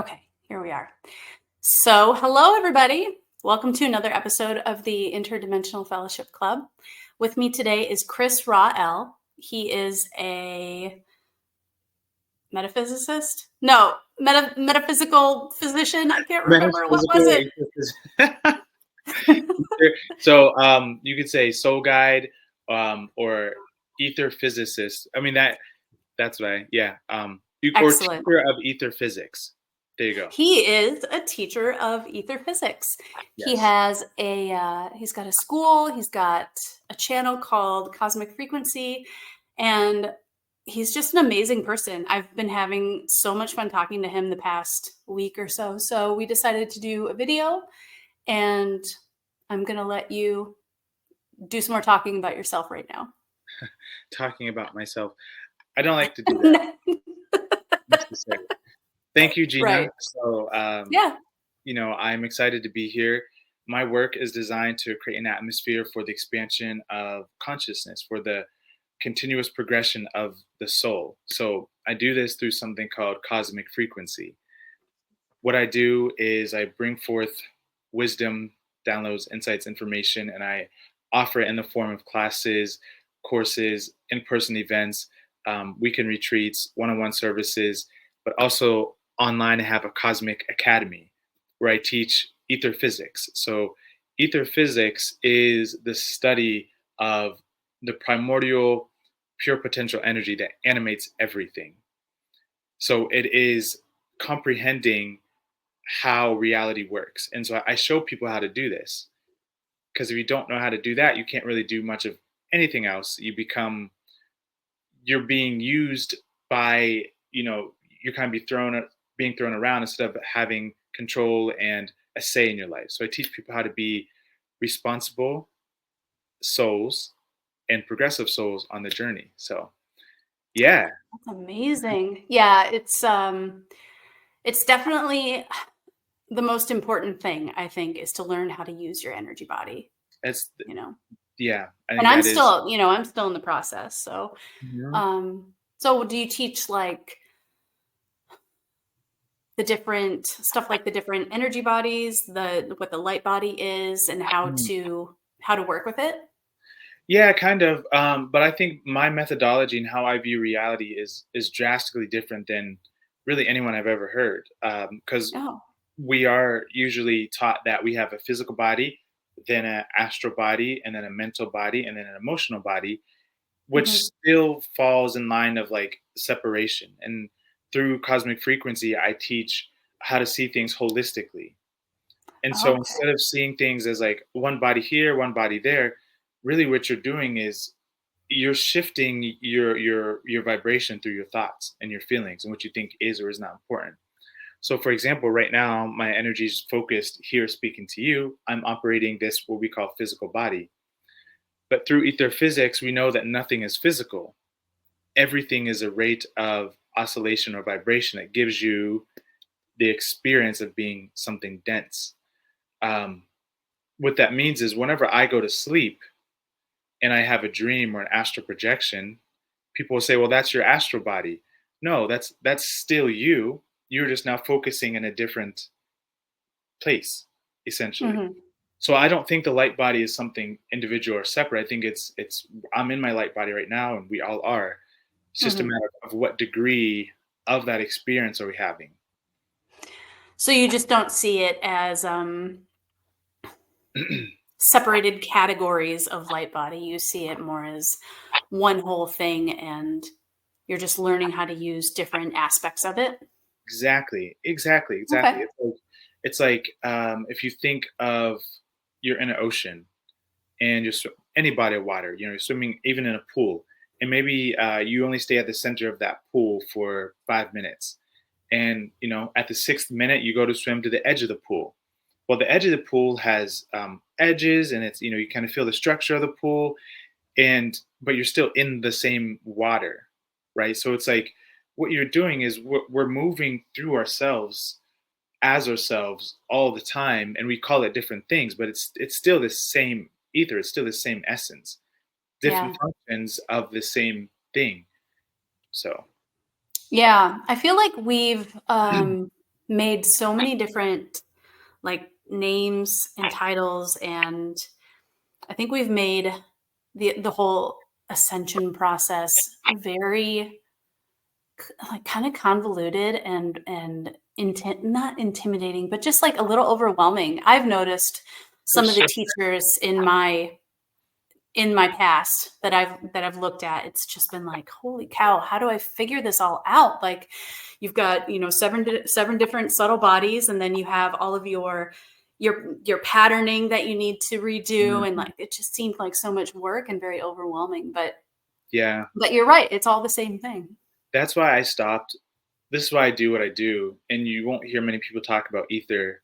Okay, here we are. So, hello, everybody. Welcome to another episode of the Interdimensional Fellowship Club. With me today is Krys Ra. He is a metaphysicist? No, metaphysical physician. I can't remember. What was it? So you could say soul guide or ether physicist. I mean that's what or Excellent. teacher of ether physics. There you go. He is a teacher of ether physics. He Yes. has he's got a school, he's got a channel called Cosmic Frequency, and he's just an amazing person. I've been having so much fun talking to him the past week or so. So we decided to do a video, and I'm going to let you do some more talking about yourself right now. Talking about myself. I don't like to do that. Necessarily. Thank you, Gina. Right. So, Yeah. I'm excited to be here. My work is designed to create an atmosphere for the expansion of consciousness, for the continuous progression of the soul. So I do this through something called cosmic frequency. What I do is I bring forth wisdom, downloads, insights, information, and I offer it in the form of classes, courses, in-person events, weekend retreats, one-on-one services, but also online I have a cosmic academy where I teach ether physics. So ether physics is the study of the primordial pure potential energy that animates everything. So it is comprehending how reality works. And so I show people how to do this. Because if you don't know how to do that, you can't really do much of anything else. You're being used by, you're kind of being thrown around instead of having control and a say in your life. So I teach people how to be responsible souls and progressive souls on the journey. So yeah. That's amazing. Yeah, it's definitely the most important thing, I think, is to learn how to use your energy body. It's Yeah. I And think I'm that is. still, I'm still in the process. So, Yeah. So do you teach like the different stuff, like the different energy bodies, what the light body is, and how to work with it? Yeah, kind of. But I think my methodology and how I view reality is drastically different than really anyone I've ever heard. Because Oh. we are usually taught that we have a physical body, then an astral body, and then a mental body, and then an emotional body, which still falls in line of like separation. And through cosmic frequency, I teach how to see things holistically. And so Okay. instead of seeing things as like one body here, one body there, really what you're doing is you're shifting your vibration through your thoughts and your feelings and what you think is or is not important. So for example, right now my energy is focused here speaking to you. I'm operating this what we call physical body. But through ether physics, we know that nothing is physical. Everything is a rate of oscillation or vibration that gives you the experience of being something dense. Um, what that means is whenever I go to sleep and I have a dream or an astral projection, people will say, well, that's your astral body. No, that's still you. You're just now focusing in a different place, essentially. So I don't think the light body is something individual or separate. I think it's I'm in my light body right now, and we all are. It's just a matter of what degree of that experience are we having. So you just don't see it as separated categories of light body. You see it more as one whole thing, and you're just learning how to use different aspects of it. Exactly. Okay. It's like if you think of you're in an ocean and you're any body of water, you're swimming even in a pool, and maybe you only stay at the center of that pool for 5 minutes, and at the sixth minute you go to swim to the edge of the pool. Well, the edge of the pool has edges, and it's you kind of feel the structure of the pool, but you're still in the same water, right? So it's like what you're doing is we're moving through ourselves as ourselves all the time, and we call it different things, but it's still the same ether. It's still the same essence, different functions of the same thing. So yeah, I feel like we've made so many different like names and titles, and I think we've made the whole ascension process very like kind of convoluted and not intimidating, but just like a little overwhelming. I've noticed For some of the sure. teachers in my past that I've looked at, it's just been like, holy cow, how do I figure this all out? Like you've got, seven different subtle bodies, and then you have all of your patterning that you need to redo. And Mhm. like it just seemed like so much work and very overwhelming. Yeah, But you're right, it's all the same thing. that's why I stopped. This is why I do what I do, and you won't hear many people talk about ether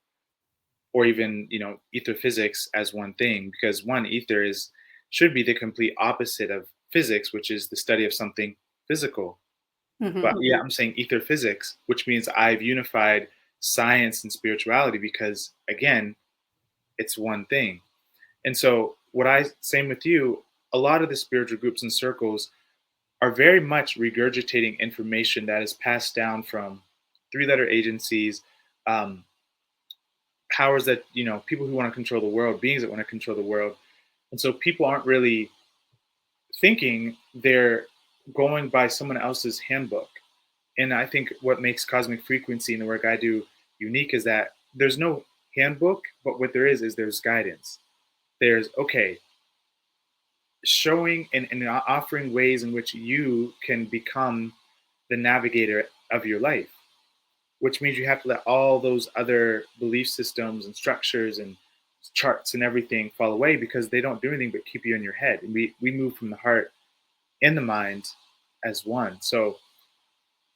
or even ether physics as one thing, because one, ether is should be the complete opposite of physics, which is the study of something physical. But Mhm. yeah, I'm saying ether physics, which means I've unified science and spirituality because again, it's one thing. And so what I same with you, a lot of the spiritual groups and circles are very much regurgitating information that is passed down from three-letter agencies, um, powers that people who want to control the world, beings that want to control the world. And so people aren't really thinking, they're going by someone else's handbook. And I think what makes cosmic frequency and the work I do unique is that there's no handbook, but what there is there's guidance. There's, okay, showing and offering ways in which you can become the navigator of your life, which means you have to let all those other belief systems and structures and charts and everything fall away, because they don't do anything but keep you in your head. And we move from the heart and the mind as one. So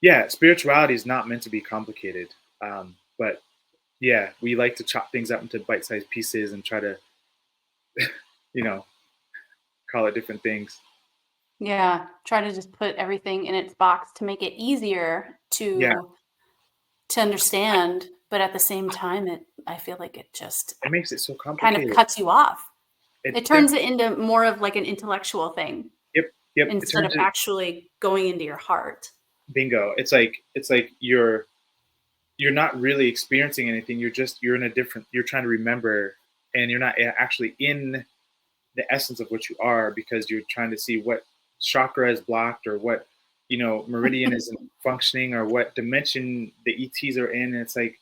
yeah, spirituality is not meant to be complicated. But yeah, we like to chop things up into bite-sized pieces and try to, you know, call it different things. Yeah, try to just put everything in its box to make it easier Yeah, to understand, but at the same time, I feel like it just it makes it so kind of complicated. cuts you off. It It turns it definitely. into more of like an intellectual thing Yep, yep. It instead turns of it actually going into your heart. bingo. It's like you're not really experiencing anything. You're in a different. You're trying to remember, and you're not actually in the essence of what you are, because you're trying to see what chakra is blocked, or what meridian isn't functioning, or what dimension the ETs are in. And it's like,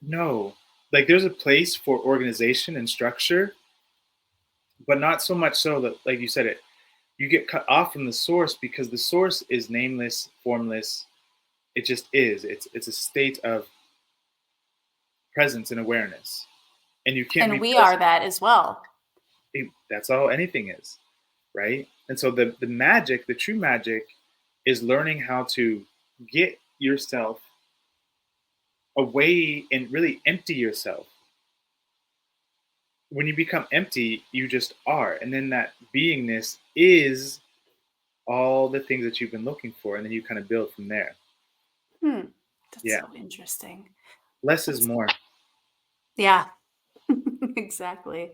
no, like there's a place for organization and structure, but not so much so that, like you said, it you get cut off from the source, because the source is nameless, formless. It just is. It's a state of presence and awareness, and you can't And be we are present. that as well. That's all anything is, right? And so the magic, the true magic, is learning how to get yourself away and really empty yourself. When you become empty, you just are, and then that beingness is all the things that you've been looking for, and then you kind of build from there. Hmm. That's Yeah, so interesting. less is That's more. yeah, exactly.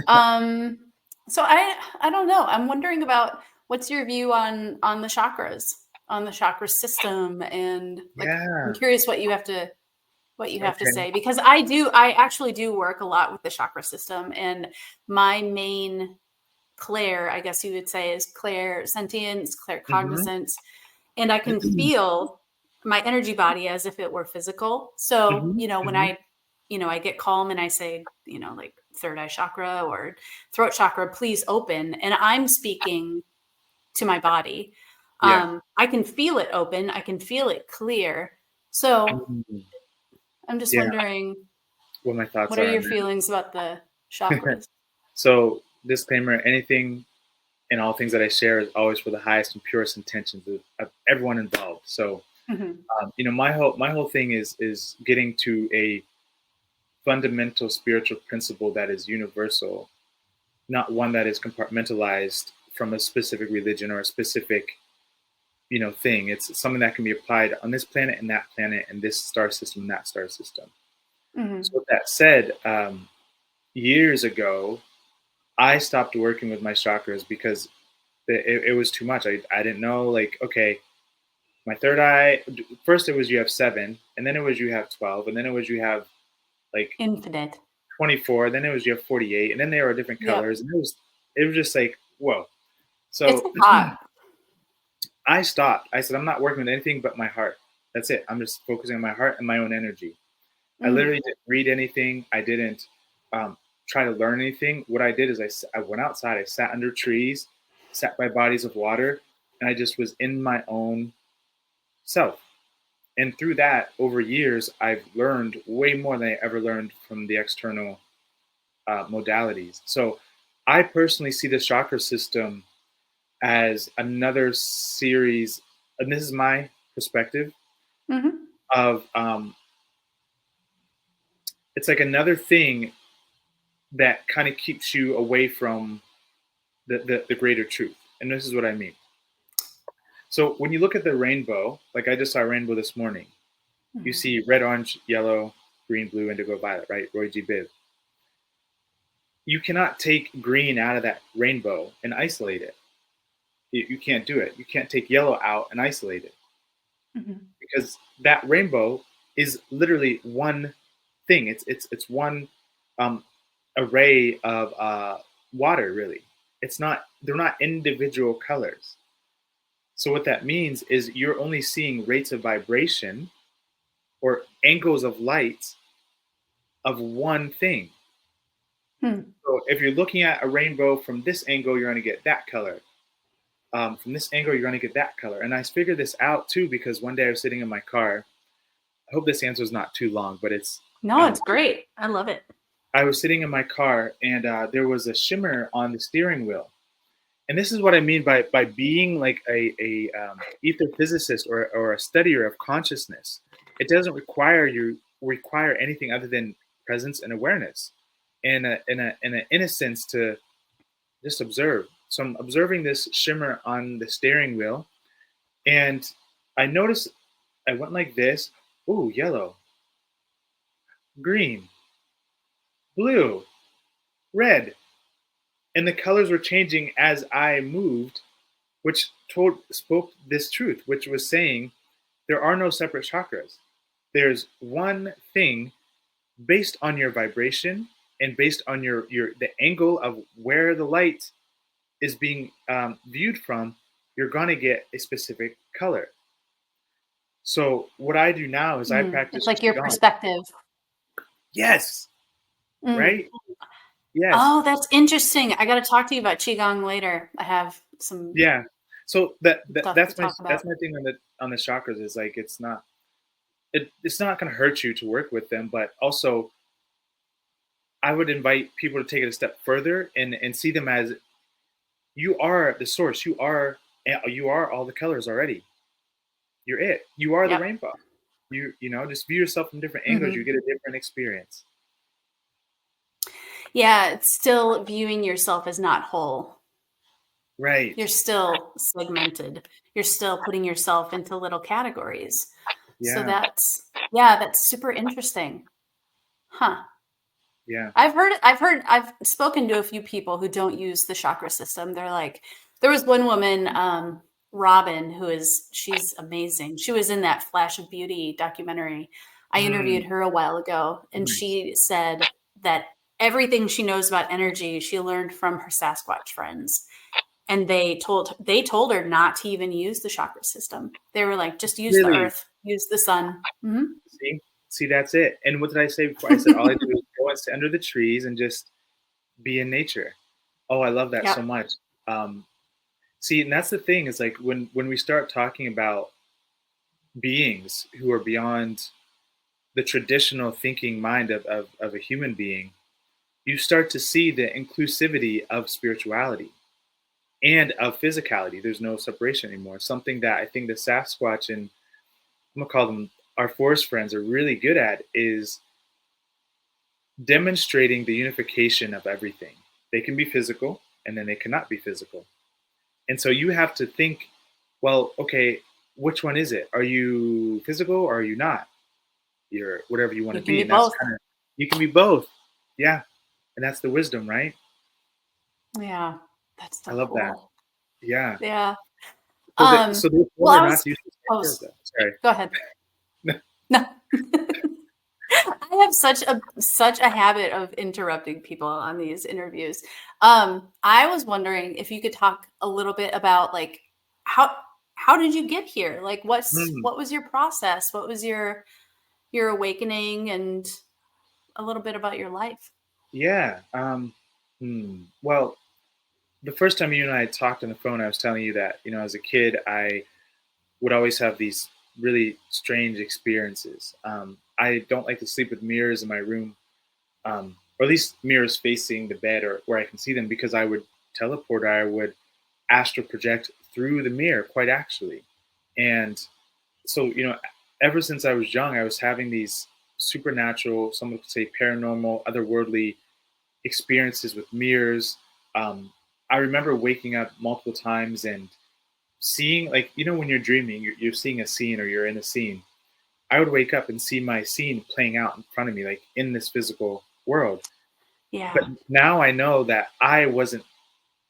Um, so I don't know. I'm wondering about what's your view on the chakras, on the chakra system, and like I'm Yeah. curious what you have to Okay. say, because I actually do work a lot with the chakra system, and my main clair, I guess you would say, is clair sentience, clair Mhm. cognizance, and I can feel my energy body as if it were physical. So, Mhm. when Mhm. I get calm and I say, like third eye chakra or throat chakra, please open. And I'm speaking to my body. Yeah. I can feel it open. I can feel it clear. So Mhm. I'm just Yeah. wondering, What my thoughts what are are on your feelings about the that. chakras? So, disclaimer: anything and all things that I share is always for the highest and purest intentions of everyone involved. So, Hmm. my whole thing is getting to a fundamental spiritual principle that is universal, not one that is compartmentalized from a specific religion or a specific thing. It's something that can be applied on this planet and that planet and this star system and that star system. So Hmm. with that said, years ago I stopped working with my chakras because it was too much. I didn't know, like, okay, My third eye, first it was you have 7, and then it was you have 12, and then it was you have like Infinite. 24, then it was you have 48, and then they were different Yep. colors, and it was just like whoa. It's So a lot. I stopped. I said, I'm not working with anything but my heart. That's it. I'm just focusing on my heart and my own energy. I Mm. literally didn't read anything. I didn't try to learn anything. What I did is I went outside. I sat under trees, sat by bodies of water, and I just was in my own self. And through that, over years, I've learned way more than I ever learned from the external modalities. So I personally see the chakra system as another series, and this is my perspective Mhm. of it's like another thing that kind of keeps you away from the greater truth. And this is what I mean. So when you look at the rainbow, like I just saw a rainbow this morning, you Mhm. see red, orange, yellow, green, blue, indigo, violet, right? Roy G. Biv. You cannot take green out of that rainbow and isolate it. You can't do it. You can't take yellow out and isolate it Mhm. because that rainbow is literally one thing. It's one um, array of water. Really, it's not. They're not individual colors. So what that means is you're only seeing rates of vibration or angles of light of one thing. Hmm. So if you're looking at a rainbow from this angle, you're going to get that color. From this angle, you're going to get that color. And I figured this out too because one day I was sitting in my car. I hope this answer is not too long, but it's. No, it's great. I love it. I was sitting in my car and there was a shimmer on the steering wheel. And this is what I mean by being like a ether physicist or a studier of consciousness. It doesn't require anything other than presence and awareness, and an innocence to just observe. So I'm observing this shimmer on the steering wheel, and I noticed I went like this. Ooh, yellow, green, blue, red, and the colors were changing as I moved, which spoke this truth, which was saying there are no separate chakras. There's one thing based on your vibration and based on your the angle of where the light is being viewed from. You're gonna get a specific color. So what I do now is I Mm. It's practice like your qigong. perspective. Yes, Mm. right. Yes, Oh, that's interesting. I gotta talk to you about qigong later. I have some yeah. So stuff to talk that's about. my thing on the chakras is like it's not gonna hurt you to work with them, but also I would invite people to take it a step further and see them as you are the source. You are all the colors already. You're it. You are the Yep. rainbow. Just view yourself from different angles. You Mhm. get a different experience. Yeah, it's still viewing yourself as not whole. Right. You're still segmented. You're still putting yourself into little categories. So Yeah. that's super interesting. Huh. Yeah. I've spoken to a few people who don't use the chakra system. They're like, there was one woman, Robin, she's amazing. She was in that Flash of Beauty documentary. I Mm, interviewed her a while ago, and nice. she said that everything she knows about energy, she learned from her Sasquatch friends. And they told her not to even use the chakra system. They were like, just use the Really. earth, use the sun. Mhm. See, that's it. And what did I say before? I said all I do is go and sit under the trees and just be in nature. Oh, I love that so Yep. much. Um, See, and that's the thing is like when we start talking about beings who are beyond the traditional thinking mind of a human being, you start to see the inclusivity of spirituality and of physicality. There's no separation anymore. Something that I think the Sasquatch and I'm gonna call them our forest friends are really good at is demonstrating the unification of everything. They can be physical and then they cannot be physical. And so you have to think, well, okay, which one is it? Are you physical or are you not? You're whatever you want You to can be. be And that's both. kind of, you can be both. Yeah. And that's the wisdom, right? Yeah. That's I so love that. cool. Yeah. Yeah. So they Well, told her I not was to use the Oh, Krys Ra, sorry. go ahead. No. I have such a habit of interrupting people on these interviews. I was wondering if you could talk a little bit about like how how did you get here? Like Hmm. what was your process? What was your awakening and a little bit about your life? Yeah. Well, the first time you and I talked on the phone, I was telling you that, as a kid, I would always have these really strange experiences. I don't like to sleep with mirrors in my room, or at least mirrors facing the bed or where I can see them, because I would teleport, or I would astral project through the mirror, quite actually. And so, ever since I was young, I was having these supernatural, some would say paranormal, otherworldly experiences with mirrors. Um, I remember waking up multiple times and seeing, like, when you're dreaming, you're seeing a scene or you're in a scene. I would wake up and see my scene playing out in front of me, like in this physical world. But Yeah. now I know that I wasn't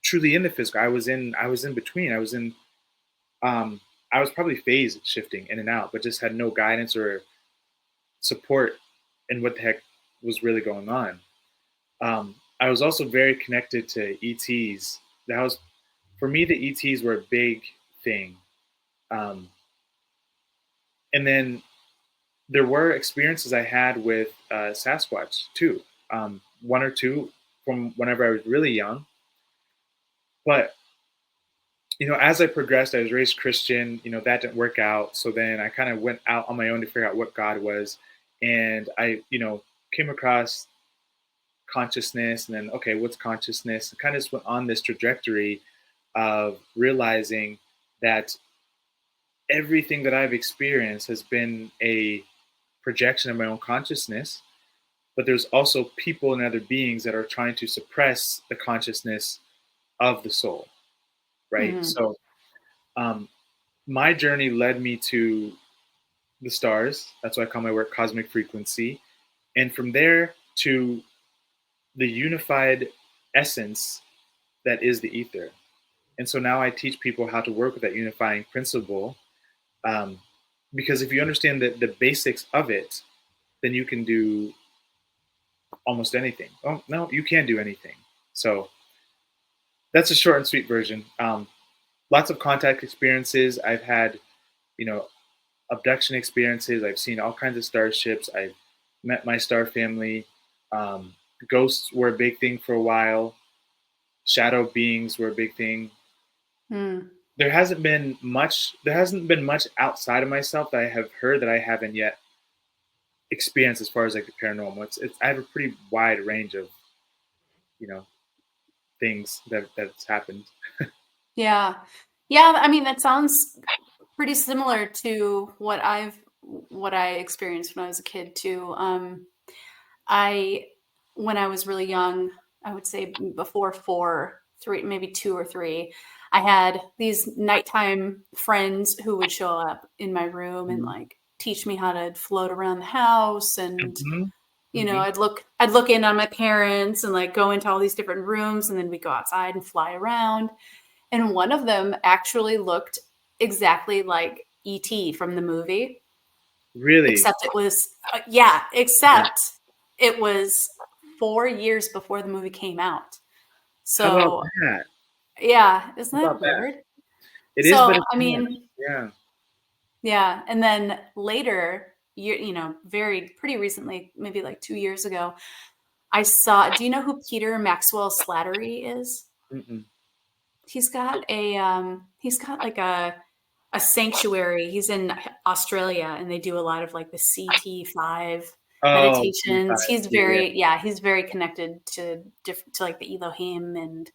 truly in the physical. I was in between. Um, I was probably phase shifting in and out, but just had no guidance or support in what the heck was really going on. I was also very connected to ETs. That was, for me, the ETs were a big thing. Um, and then there were experiences I had with Sasquatch too, one or two from whenever I was really young. But as I progressed, I was raised Christian. That didn't work out, so then I kind of went out on my own to figure out what God was, and I, came across consciousness, and then, okay, what's consciousness? And kind of just went on this trajectory of realizing that everything that I've experienced has been a projection of my own consciousness, but there's also people and other beings that are trying to suppress the consciousness of the soul, right? Mhm. So, um, my journey led me to the stars. That's why I call my work cosmic frequency. And from there to the unified essence that is the ether. And so now I teach people how to work with that unifying principle. Um, because if you understand the basics of it, then you can do almost anything. Oh, no, you can do anything. So that's a short and sweet version. Lots of contact experiences. I've had, you know, abduction experiences. I've seen all kinds of starships. I've met my star family. Um, Ghosts were a big thing for a while. Shadow beings were a big thing. Mm. There hasn't been much outside of myself that I have heard that I haven't yet experienced as far as like the paranormal. I have a pretty wide range of, you know things that's happened. Yeah. Yeah, I mean, that sounds pretty similar to what I experienced when I was a kid too. I when I was really young, I would say before 4, 3, maybe 2 or 3, I had these nighttime friends who would show up in my room and, Mhm. like, teach me how to float around the house and, Mhm. Mhm. I'd look in on my parents and, like, go into all these different rooms, and then we'd go outside and fly around, and one of them actually looked exactly like E.T. from the movie. Really? Except it was yeah, Yeah. except it was 4 years before the movie came out. How about So, that? yeah, isn't How about that that? weird? It is, but So, it's I not. mean, Yeah. yeah, and then later, very pretty recently, maybe like 2 years ago, I saw do you know who Peter Maxwell Slattery is? Mm-mm. He's got like a sanctuary. He's in Australia, and they do a lot of like the CT5 Oh, meditations. C5. Yeah, yeah. He's very connected to different to like the Elohim and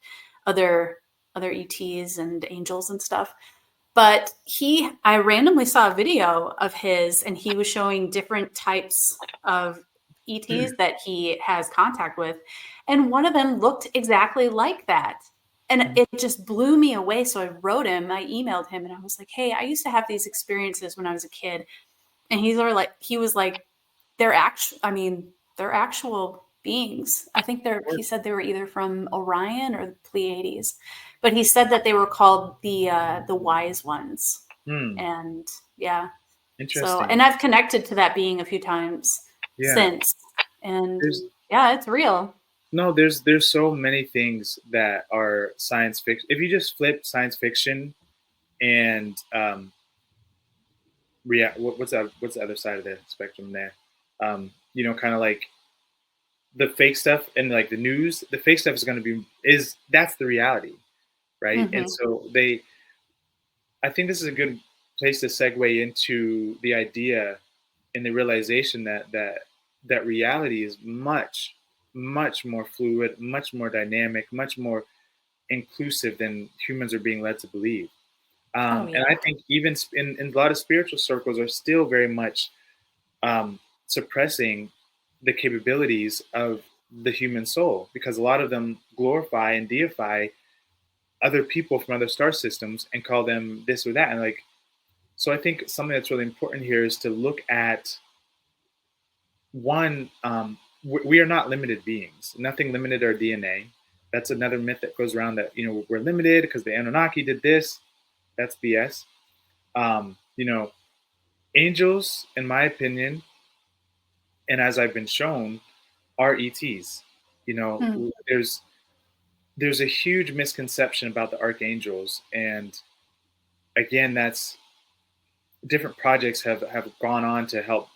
other other ETs and angels and stuff. But I randomly saw a video of his, and he was showing different types of ETs that he has contact with. And one of them looked exactly like that. And Mhm. it just blew me away. So I wrote him, I emailed him, and I was like, hey, I used to have these experiences when I was a kid. And he was like, they're actual beings. I think he said they were either from Orion or the Pleiades, but he said that they were called the wise ones. Hmm. And Yeah. So, Interesting. and I've connected to that being a few times Yeah. since. And There's yeah, it's real. no, there's so many things that are science fiction. If you just flip science fiction and what's the other side of the spectrum there? Kind of like the fake stuff and like the news. The fake stuff is going to be is that's the reality, right? And Hmm. so I think this is a good place to segue into the idea and the realization that reality is much more fluid, much more dynamic, much more inclusive than humans are being led to believe. Oh, And yeah. I think even in a lot of spiritual circles are still very much um, suppressing the capabilities of the human soul because a lot of them glorify and deify other people from other star systems and call them this or that. And like, so I think something that's really important here is to look at one. We are not limited beings. Nothing limited our DNA. That's another myth that goes around that we're limited because the Anunnaki did this. That's BS. You know, angels, in my opinion, and as I've been shown, are ETs. You know, Mm. there's a huge misconception about the archangels, and again, that's different projects have gone on to help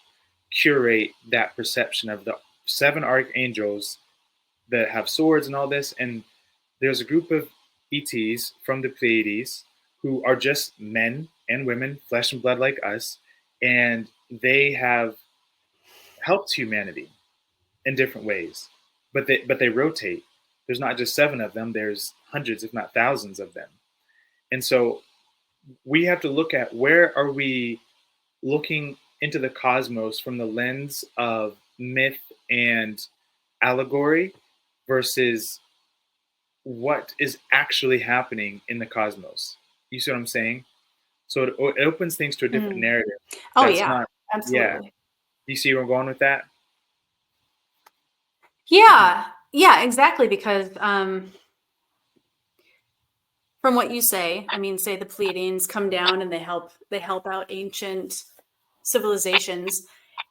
curate that perception of the seven archangels that have swords and all this. And there's a group of ETs from the Pleiades who are just men and women, flesh and blood like us, and they have helped humanity in different ways. But they rotate. There's not just seven of them. There's hundreds, if not thousands, of them. And so we have to look at where are we looking into the cosmos from the lens of myth and allegory versus what is actually happening in the cosmos. You see what I'm saying? So it opens things to a different Mm. narrative. Oh, That's yeah, not, yeah. absolutely. You see where I'm going with that? Yeah. Yeah, exactly. Because from what you say, I mean, say the Pleiadians come down and they help out ancient civilizations,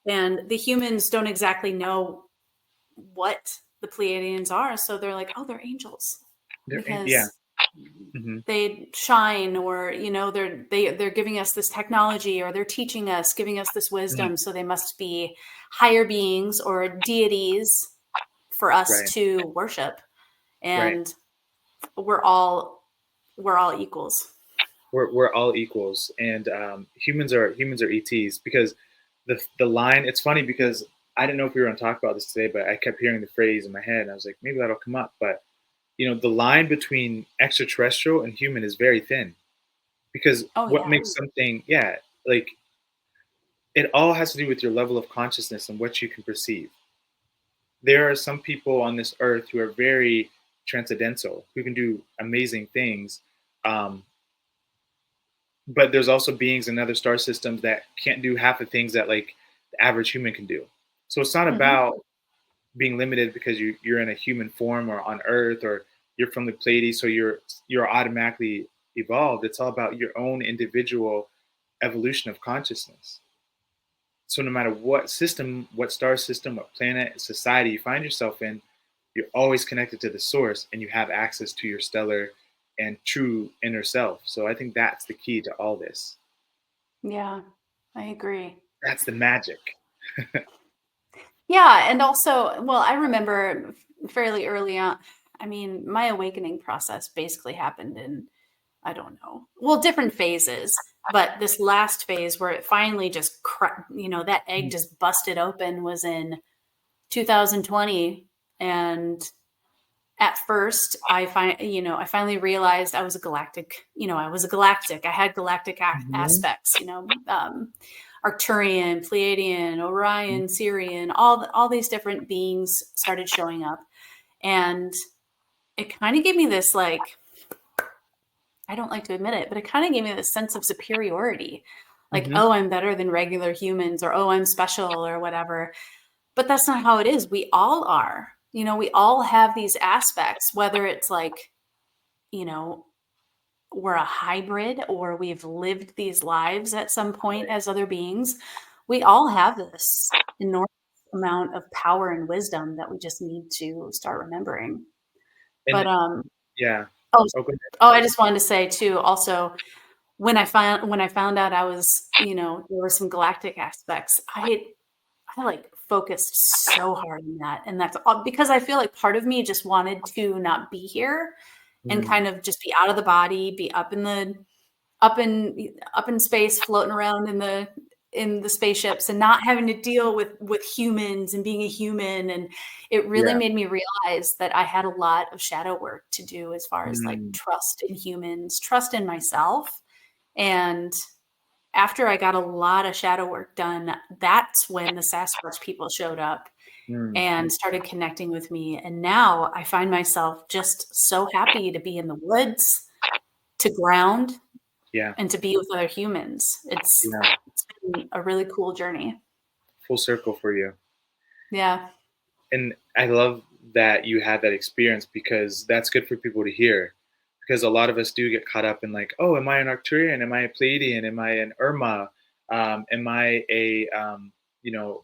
and the humans don't exactly know what the Pleiadians are, so they're like, oh, they're angels Yeah. because Hmm. they shine, or they're giving us this technology, or they're teaching us, giving us this Hmm. wisdom, so they must be higher beings or deities for us Right. to worship. Right. And we're all we're all equals. We're all equals, and humans are ETs because the line. It's funny because I didn't know if we were going to talk about this today, but I kept hearing the phrase in my head, and I was like, maybe that'll come up. But the line between extraterrestrial and human is very thin because Oh, what yeah. makes something, yeah, like it all has to do with your level of consciousness and what you can perceive. There are some people on this earth who are very transcendental, who can do amazing things. Um, but there's also beings in other star systems that can't do half the things that like the average human can do. So it's not Mhm. about being limited because you're in a human form or on Earth or you're from the Pleiades, so you're automatically evolved. It's all about your own individual evolution of consciousness. So no matter what system, what star system, what planet, society you find yourself in, you're always connected to the source and you have access to your stellar and true inner self. So I think that's the key to all this. Yeah, I agree. That's the magic. Yeah, and also, well, I remember fairly early on, I mean, my awakening process basically happened in, I don't know, well, different phases, but this last phase where it finally just that egg just busted open was in 2020. And at first I finally realized I was a galactic. I had galactic Mhm. aspects, Arcturian, Pleiadian, Orion, Sirian, all these different beings started showing up. And it kind of gave me this, like, I don't like to admit it, but it kind of gave me this sense of superiority. Like, Mhm. oh, I'm better than regular humans, or oh, I'm special, or whatever. But that's not how it is. We all are. We all have these aspects, whether it's like, you know, we're a hybrid or we've lived these lives at some point as other beings, we all have this enormous amount of power and wisdom that we just need to start remembering. And But yeah. oh, Oh, go ahead. oh, I just wanted to say too, also when I found out I was, there were some galactic aspects, I like focused so hard on that. And that's all because I feel like part of me just wanted to not be here and Mm, kind of just be out of the body, be up in space, floating around in the spaceships and not having to deal with humans and being a human. And it really yeah. made me realize that I had a lot of shadow work to do as far as like Mm, trust in humans, trust in myself. And after I got a lot of shadow work done, that's when the Sasquatch people showed up mm, and started connecting with me. And now I find myself just so happy to be in the woods, to ground, yeah. and to be with other humans. Yeah. It's been a really cool journey. Full circle for you. Yeah. And I love that you had that experience because that's good for people to hear. Because a lot of us do get caught up in like, oh, am I an Arcturian? Am I a Pleiadian? Am I an Irma? Am I a you know,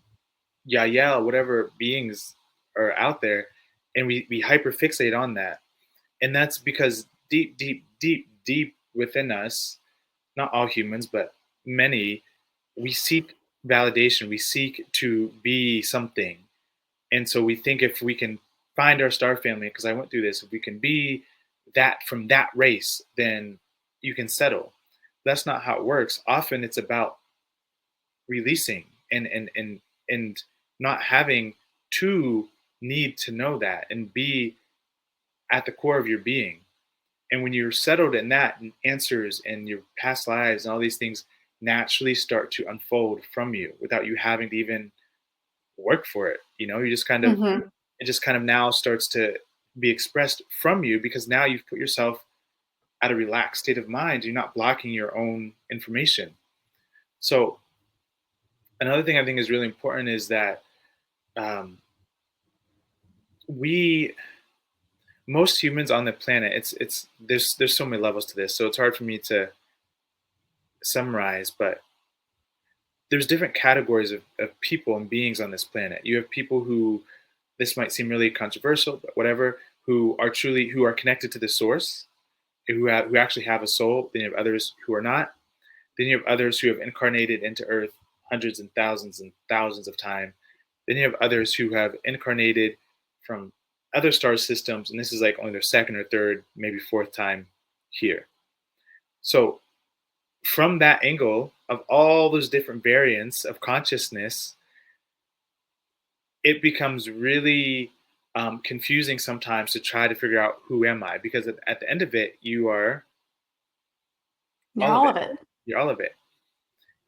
Yael, whatever beings are out there, and we hyper fixate on that. And that's because deep, deep, deep, deep within us, not all humans, but many, we seek validation. We seek to be something. And so we think if we can find our star family, because I went through this, if we can be that from that race, then you can settle. That's not how it works. Often it's about releasing and not having to need to know that and be at the core of your being. And when you're settled in that, and answers and your past lives and all these things naturally start to unfold from you without you having to even work for it. You just kind of Mhm. it just kind of now starts to be expressed from you because now you've put yourself at a relaxed state of mind. You're not blocking your own information. So another thing I think is really important is that um, we most humans on the planet, it's there's so many levels to this, so it's hard for me to summarize, but there's different categories of people and beings on this planet. You have people who, this might seem really controversial, but whatever, who are connected to the source, who actually have a soul. Then you have others who are not. Then you have others who have incarnated into Earth hundreds and thousands of times. Then you have others who have incarnated from other star systems, and this is like only their second or third, maybe fourth time here. So from that angle of all those different variants of consciousness, it becomes really confusing sometimes to try to figure out who am I, because at the end of it, you are You're all of all it. of it. You're all of it,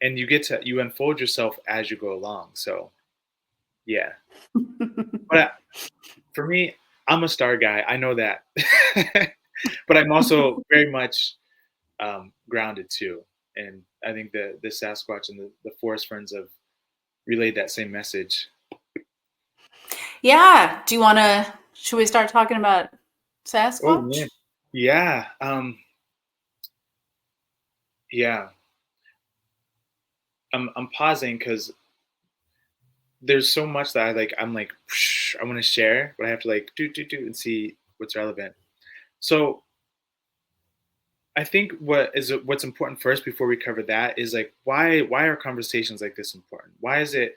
and you unfold yourself as you go along. So yeah, but for me, I'm a star guy. I know that, but I'm also very much grounded too. And I think the Sasquatch and the forest friends have relayed that same message. Yeah. Should we start talking about Oh Sasquatch? man, yeah, yeah. I'm pausing because there's so much that I'm like I want to share, but I have to like do and see what's relevant. So I think what's important first before we cover that is like why are conversations like this important? Why is it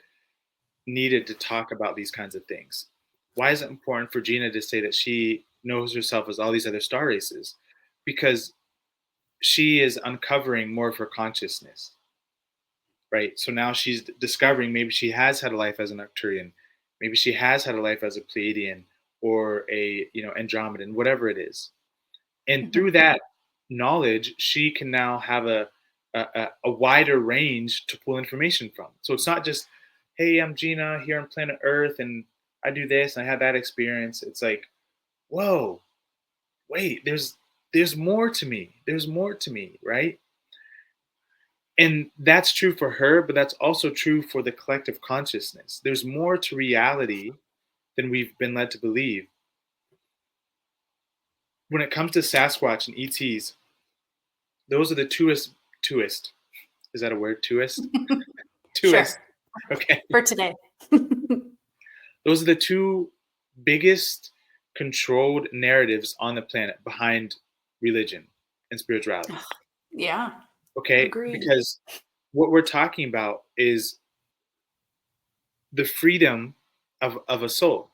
needed to talk about these kinds of things? Why is it important for Gina to say that she knows herself as all these other star races? Because she is uncovering more of her consciousness, right? So now she's discovering maybe she has had a life as an Arcturian, maybe she has had a life as a Pleiadian or a Andromedan, whatever it is. And Mhm. through that knowledge, she can now have a wider range to pull information from. So it's not just, hey, I'm Gina here on planet Earth and I do this and I had that experience. It's like, whoa, wait, there's more to me. There's more to me, right? And that's true for her, but that's also true for the collective consciousness. There's more to reality than we've been led to believe. When it comes to Sasquatch and ETs, those are the twoist. Is that a word? Twoist? Sure, Twoist. Okay. for today. Those are the two biggest controlled narratives on the planet behind religion and spirituality. Yeah, Okay? agreed. Because what we're talking about is the freedom of a soul.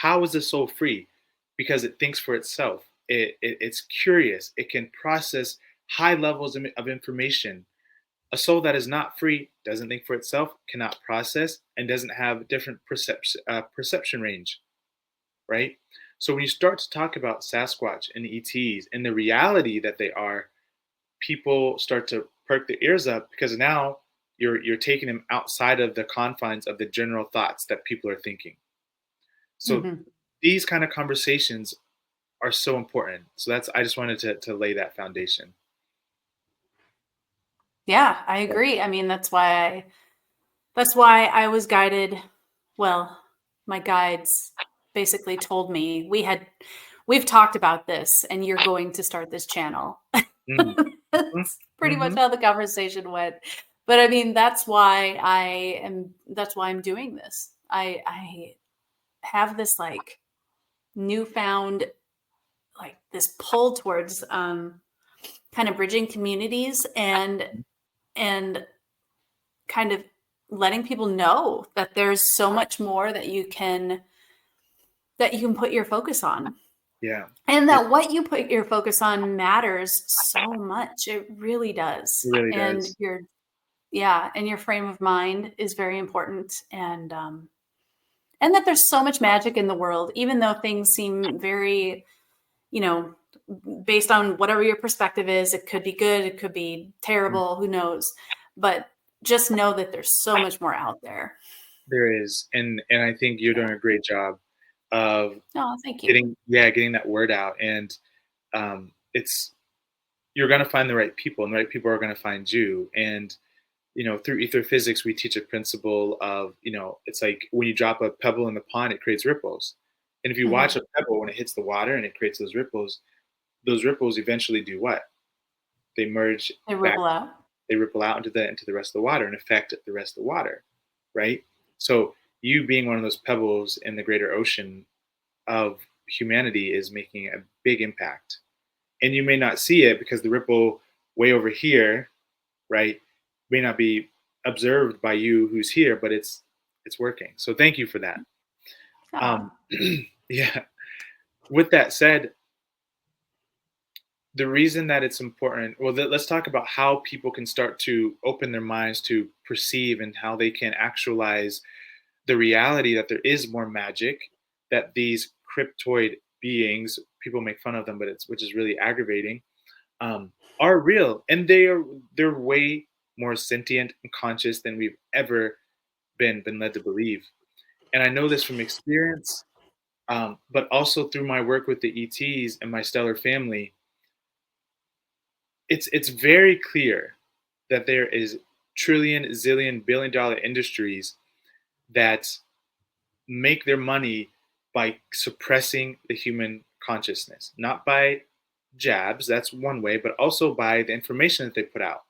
How is the soul free? Because it thinks for itself. It's curious. It can process high levels of information. A soul that is not free doesn't think for itself, cannot process, and doesn't have different perception range, right? So when you start to talk about Sasquatch and ETs and the reality that they are, people start to perk their ears up because now you're taking them outside of the confines of the general thoughts that people are thinking. So Mhm. these kind of conversations are so important. So that's I just wanted to lay that foundation. Yeah, I Yeah. agree. I mean, that's why I was guided. Well, my guides basically told me we've talked about this and you're going to start this channel. Mm. Mhm. That's pretty much Mhm. how the conversation went. But I mean, that's why I'm doing this. I have this like newfound like this pull towards kind of bridging communities and kind of letting people know that there's so much more that you can put your focus on. Yeah. And It that what you put your focus on matters so much. It really does. really And does. your frame of mind is very important. And that there's so much magic in the world, even though things seem very, you know, based on whatever your perspective is, it could be good, it could be Mm. terrible, who knows? But just know that there's so much more out there. There is, and I think you're Yeah. doing a great job of Oh, thank you. getting that word out, and it's you're gonna find the right people, and the right people are gonna find you. And through ether physics, we teach a principle of it's like when you drop a pebble in the pond, it creates ripples. And if you watch Mhm. a pebble when it hits the water and it creates those ripples eventually do what? They merge They back. ripple out. They ripple out into the rest of the water and affect the rest of the water, right? So you being one of those pebbles in the greater ocean of humanity is making a big impact. And you may not see it because the ripple way over here, right, may not be observed by you who's here, but it's working. So thank you for that. Aw. Um, yeah. With that said, the reason that it's important, well, let's talk about how people can start to open their minds to perceive and how they can actualize the reality that there is more magic, that these cryptoid beings, people make fun of them, but it's which is really aggravating, are real, and they're way more sentient and conscious than we've ever been led to believe. And I know this from experience, but also through my work with the ETs and my stellar family. It's very clear that there is trillion, zillion, billion-dollar industries that make their money by suppressing the human consciousness, not by jabs, that's one way, but also by the information that they put out.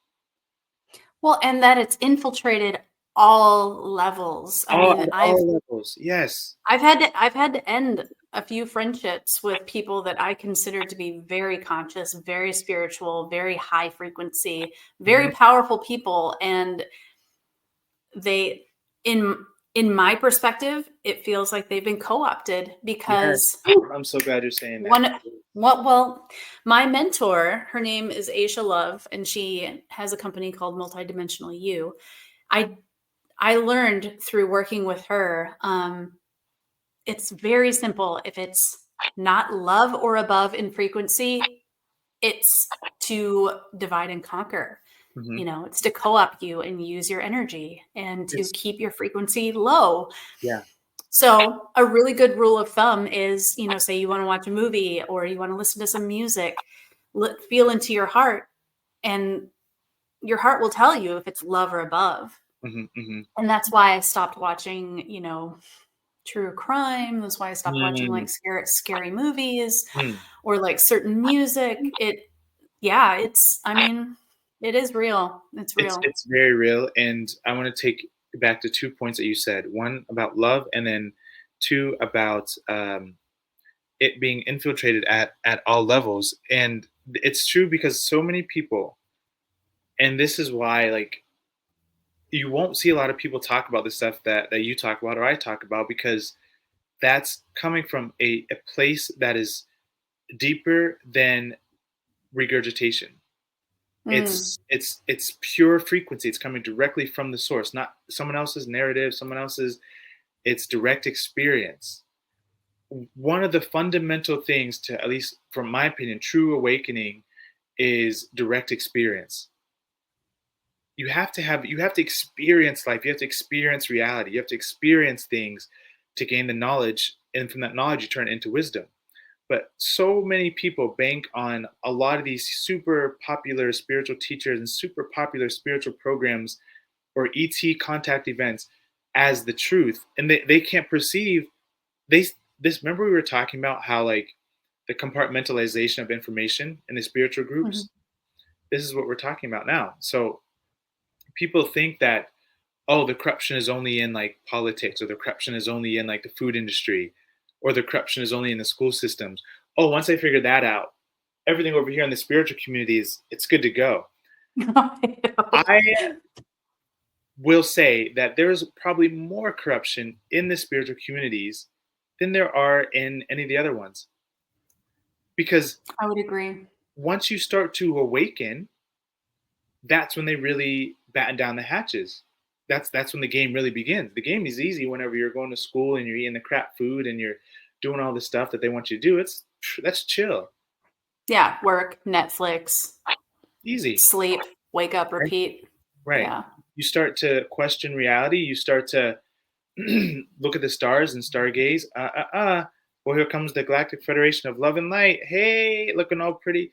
Well, and that it's infiltrated all levels. I All mean, at I've all levels. Yes. I've had to I've had to end a few friendships with people that I consider to be very conscious, very spiritual, very high frequency, Mhm. very powerful people, and they in in my perspective, it feels like they've been co-opted Yes. because I'm so glad you're saying that. one well, my mentor, her name is Aisha Love, and she has a company called Multidimensional You. I I learned through working with her, it's very simple. If it's not love or above in frequency, it's to divide and conquer. Mhm. It's to co-opt you and use your energy and to It's keep your frequency low. yeah. So, a really good rule of thumb is, say you want to watch a movie or you want to listen to some music, feel into your heart, and your heart will tell you if it's love or above. Mhm, mhm. And that's why I stopped watching, true crime. That's why I stopped watching Mm, like scary movies mm. or like certain music. Yeah, I mean, it is real. It's real. It's very real, and I want to take back to 2 points that you said. One about love, and then two about it being infiltrated at all levels. And it's true because so many people, and this is why like you won't see a lot of people talk about the stuff that you talk about or I talk about, because that's coming from a place that is deeper than regurgitation. Mm, It's pure frequency. It's coming directly from the source, not someone else's narrative, someone else's. It's direct experience. One of the fundamental things to, at least from my opinion, true awakening is direct experience. You have to experience life. You have to experience reality. You have to experience things to gain the knowledge, and from that knowledge you turn it into wisdom. But so many people bank on a lot of these super popular spiritual teachers and super popular spiritual programs or ET contact events as the truth. And they can't perceive they this remember we were talking about how like the compartmentalization of information in the spiritual mhm. groups. This is what we're talking about now. So people think that, oh, the corruption is only in like politics, or the corruption is only in like the food industry, or the corruption is only in the school systems. Oh, once I figure that out, everything over here in the spiritual community is it's good to go. I will say that there's probably more corruption in the spiritual communities than there are in any of the other ones. Because I would agree. once you start to awaken, that's when they really batten down the hatches. That's when the game really begins. The game is easy whenever you're going to school and you're eating the crap food and you're doing all the stuff that they want you to do. That's chill, Yeah, work, Netflix, easy, sleep, wake up, right? repeat. Right. Yeah. You start to question reality. You start to look at the stars and stargaze. Well, here comes the Galactic Federation of Love and Light. Hey, looking all pretty.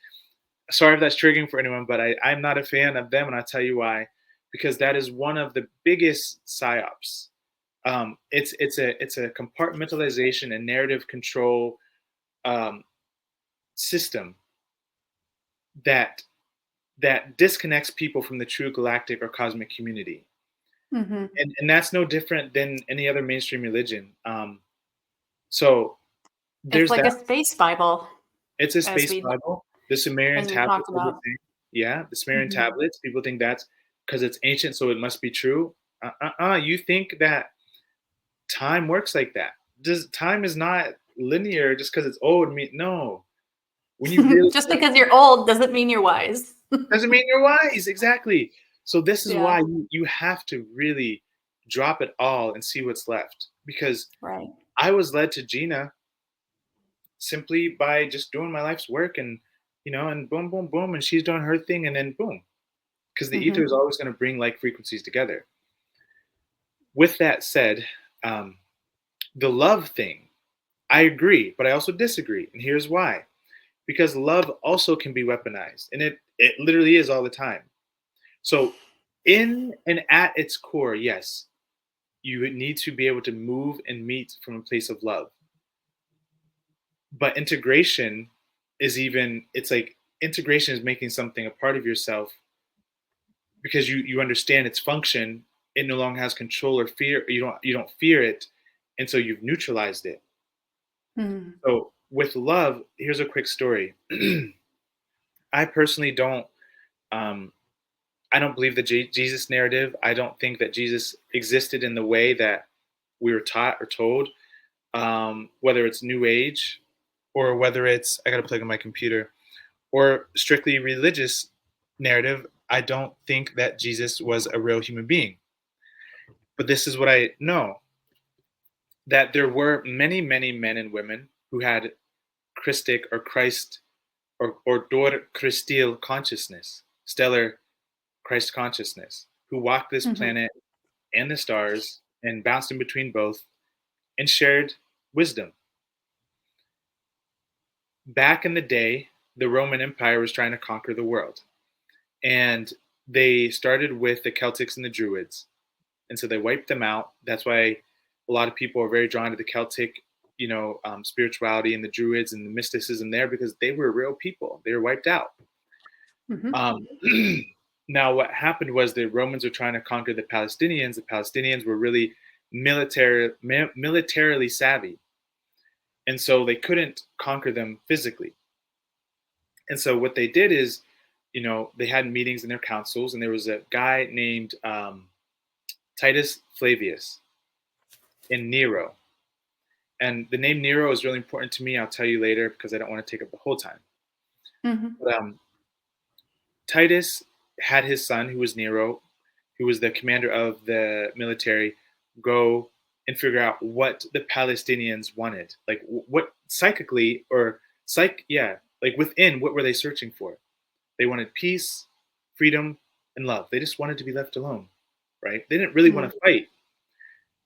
Sorry if that's triggering for anyone, but I'm not a fan of them, and I'll tell you why. Because that is one of the biggest psyops. It's a compartmentalization and narrative control um, system that disconnects people from the true galactic or cosmic community, Hmm. and that's no different than any other mainstream religion. So It's there's like that. a space Bible, It's a as space we Bible. The Sumerian as we tablets, talked people about. think, yeah, the Sumerian Hmm. tablets. People think that's because it's ancient, so it must be true. You think that time works like that? Does time is not linear just because it's old? No. When you really Just because you're old doesn't mean you're wise. doesn't mean you're wise. Exactly. So this is Yeah. why you have to really drop it all and see what's left. Because Right. I was led to Gina simply by just doing my life's work, and and boom, boom, boom, and she's doing her thing, and then boom, because the ether Hmm. is always going to bring like frequencies together. With that said, um, the love thing, I agree, but I also disagree, and here's why. Because love also can be weaponized, and it literally is all the time. So, in and at its core, yes, you need to be able to move and meet from a place of love. But integration is even, it's like integration is making something a part of yourself because you understand its function. It no longer has control or fear. You don't fear it, and so you've neutralized it. Hmm. So with love, here's a quick story. I personally don't. Um, I don't believe the Jesus narrative. I don't think that Jesus existed in the way that we were taught or told. Whether it's New Age, or whether it's, I got to plug in my computer, or strictly religious narrative, I don't think that Jesus was a real human being. But this is what I know, that there were many, many men and women who had Christic or Christ or Dor Christil consciousness, stellar Christ consciousness, who walked this Hmm. planet and the stars and bounced in between both and shared wisdom. Back in the day, the Roman Empire was trying to conquer the world. And they started with the Celtics and the Druids. And so they wiped them out. That's why a lot of people are very drawn to the Celtic, spirituality and the Druids and the mysticism there, because they were real people. They were wiped out. Mhm. Um, now, what happened was the Romans were trying to conquer the Palestinians. The Palestinians were really militarily savvy, and so they couldn't conquer them physically. And so what they did is, they had meetings in their councils, and there was a guy named Titus Flavius and Nero. And the name Nero is really important to me. I'll tell you later because I don't want to take up the whole time. Mhm. But Titus had his son, who was Nero, who was the commander of the military, go and figure out what the Palestinians wanted. Like what psychically or yeah, like within, what were they searching for? They wanted peace, freedom, and love. They just wanted to be left alone, right? They didn't really want Mhm. to fight.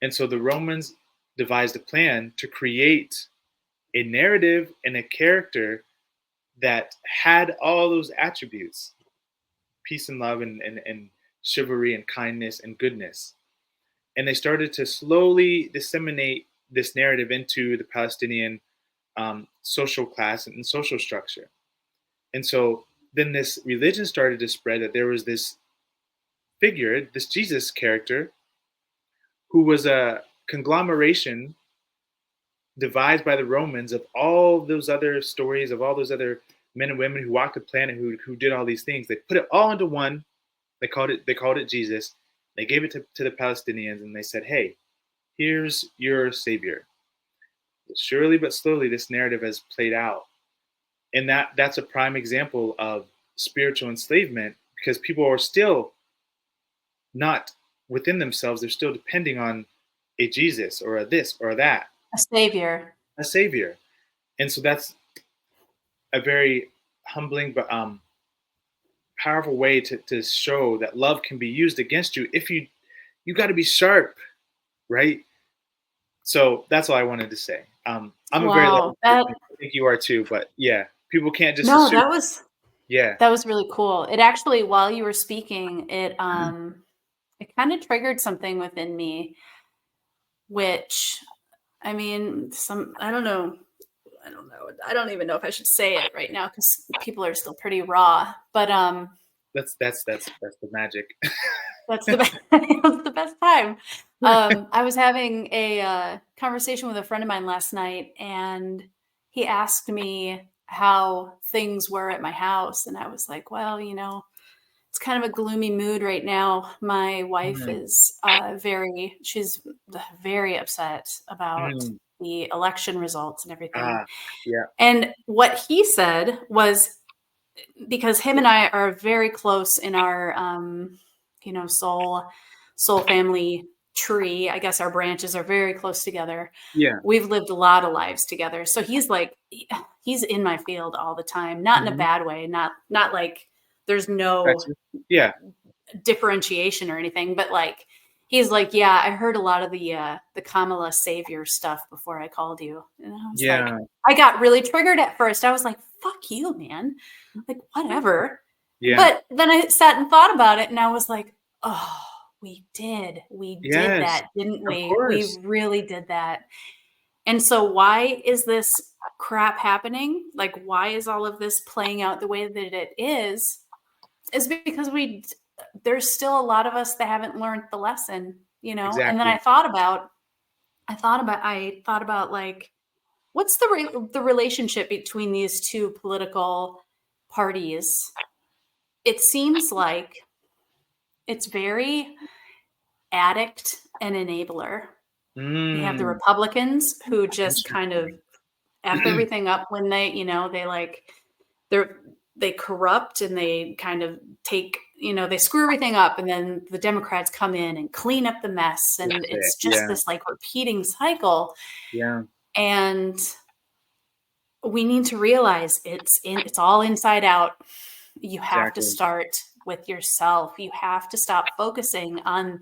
And so the Romans devised a plan to create a narrative and a character that had all those attributes: peace and love and chivalry and kindness and goodness. And they started to slowly disseminate this narrative into the Palestinian social class and social structure. And so then this religion started to spread, that there was this figure, this Jesus character, who was a conglomeration devised by the Romans of all those other stories, of all those other men and women who walked the planet, who did all these things. They put it all into one. They called it Jesus. They gave it to the Palestinians, and they said, "Hey, here's your savior." Surely but slowly, this narrative has played out, and that's a prime example of spiritual enslavement, because people are still not within themselves. They're still depending on a Jesus or a this or that, A savior. a savior. And so that's a very humbling but powerful way to show that love can be used against you if you got to be sharp, right? So that's all I wanted to say. I'm a very loving Wow. That person. I think you are too, but yeah, people can't just no, assume. Yeah. that was really cool. It actually, while you were speaking, it kind of triggered something within me, which I mean, I don't know. I don't know. I don't even know if I should say it right now because people are still pretty raw. But That's the magic. that's the best. That's the best time. I was having a conversation with a friend of mine last night, and he asked me how things were at my house, and I was like, "Well, it's kind of a gloomy mood right now. My wife Mm, is she's very upset about mm, the election results and everything." ah, yeah, And what he said was, because him and I are very close in our, soul family tree. I guess our branches are very close together. yeah. We've lived a lot of lives together. So he's in my field all the time, not in a Hmm. bad way, not like there's no Gotcha. Yeah, differentiation or anything, but like he's like, yeah, I heard a lot of the Kamala savior stuff before I called you. And I was like, yeah, I got really triggered at first. I was like, fuck you, man. Like, whatever. yeah. But then I sat and thought about it, and I was like, oh, we did Yes, that, didn't of we course. really did that. And so why is this crap happening? Like, why is all of this playing out the way that it is because there's still a lot of us that haven't learned the lesson, And then Exactly. I thought about like, what's the relationship between these two political parties? It seems like it's very addict and enabler. You have the Mm, Republicans who just kind of interesting. F everything up when they're they corrupt and they kind of they screw everything up, and then the Democrats come in and clean up the mess, and That's it. it's just Yeah, this like repeating cycle. yeah, And we need to realize it's all inside out. You have to exactly. start with yourself. You have to stop focusing on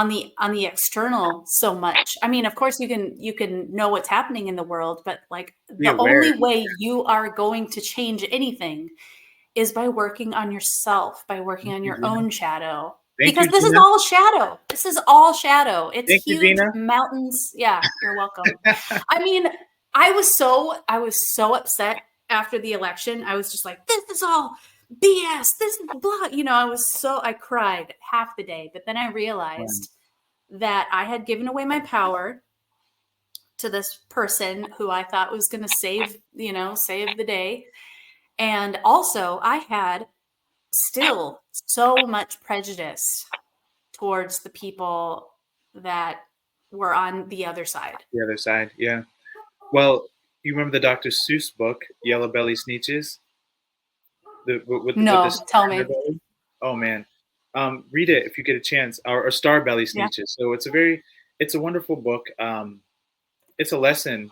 the external so much. I mean, of course you can know what's happening in the world, but like Be the aware. only way you are going to change anything is by working on yourself, by working Thank on you, your Gina. own shadow. Thank Because you, this is Gina. all shadow. This is all shadow. It's Thank you, huge Gina. mountains. Yeah, you're welcome. I mean, I was so upset after the election. I was just like, this is all BS, this blah, I cried half the day, but then I Um, realized that I had given away my power to this person who I thought was going to save the day. And also, I had still so much prejudice towards the people that were on the other side. the other side, yeah. Well, you remember the Dr. Seuss book, Yellow Belly Sneetches, with the No, star tell in their me. belly? Oh man, read it if you get a chance, or Star Belly Yeah. Sneetches. So it's a wonderful book. It's a lesson,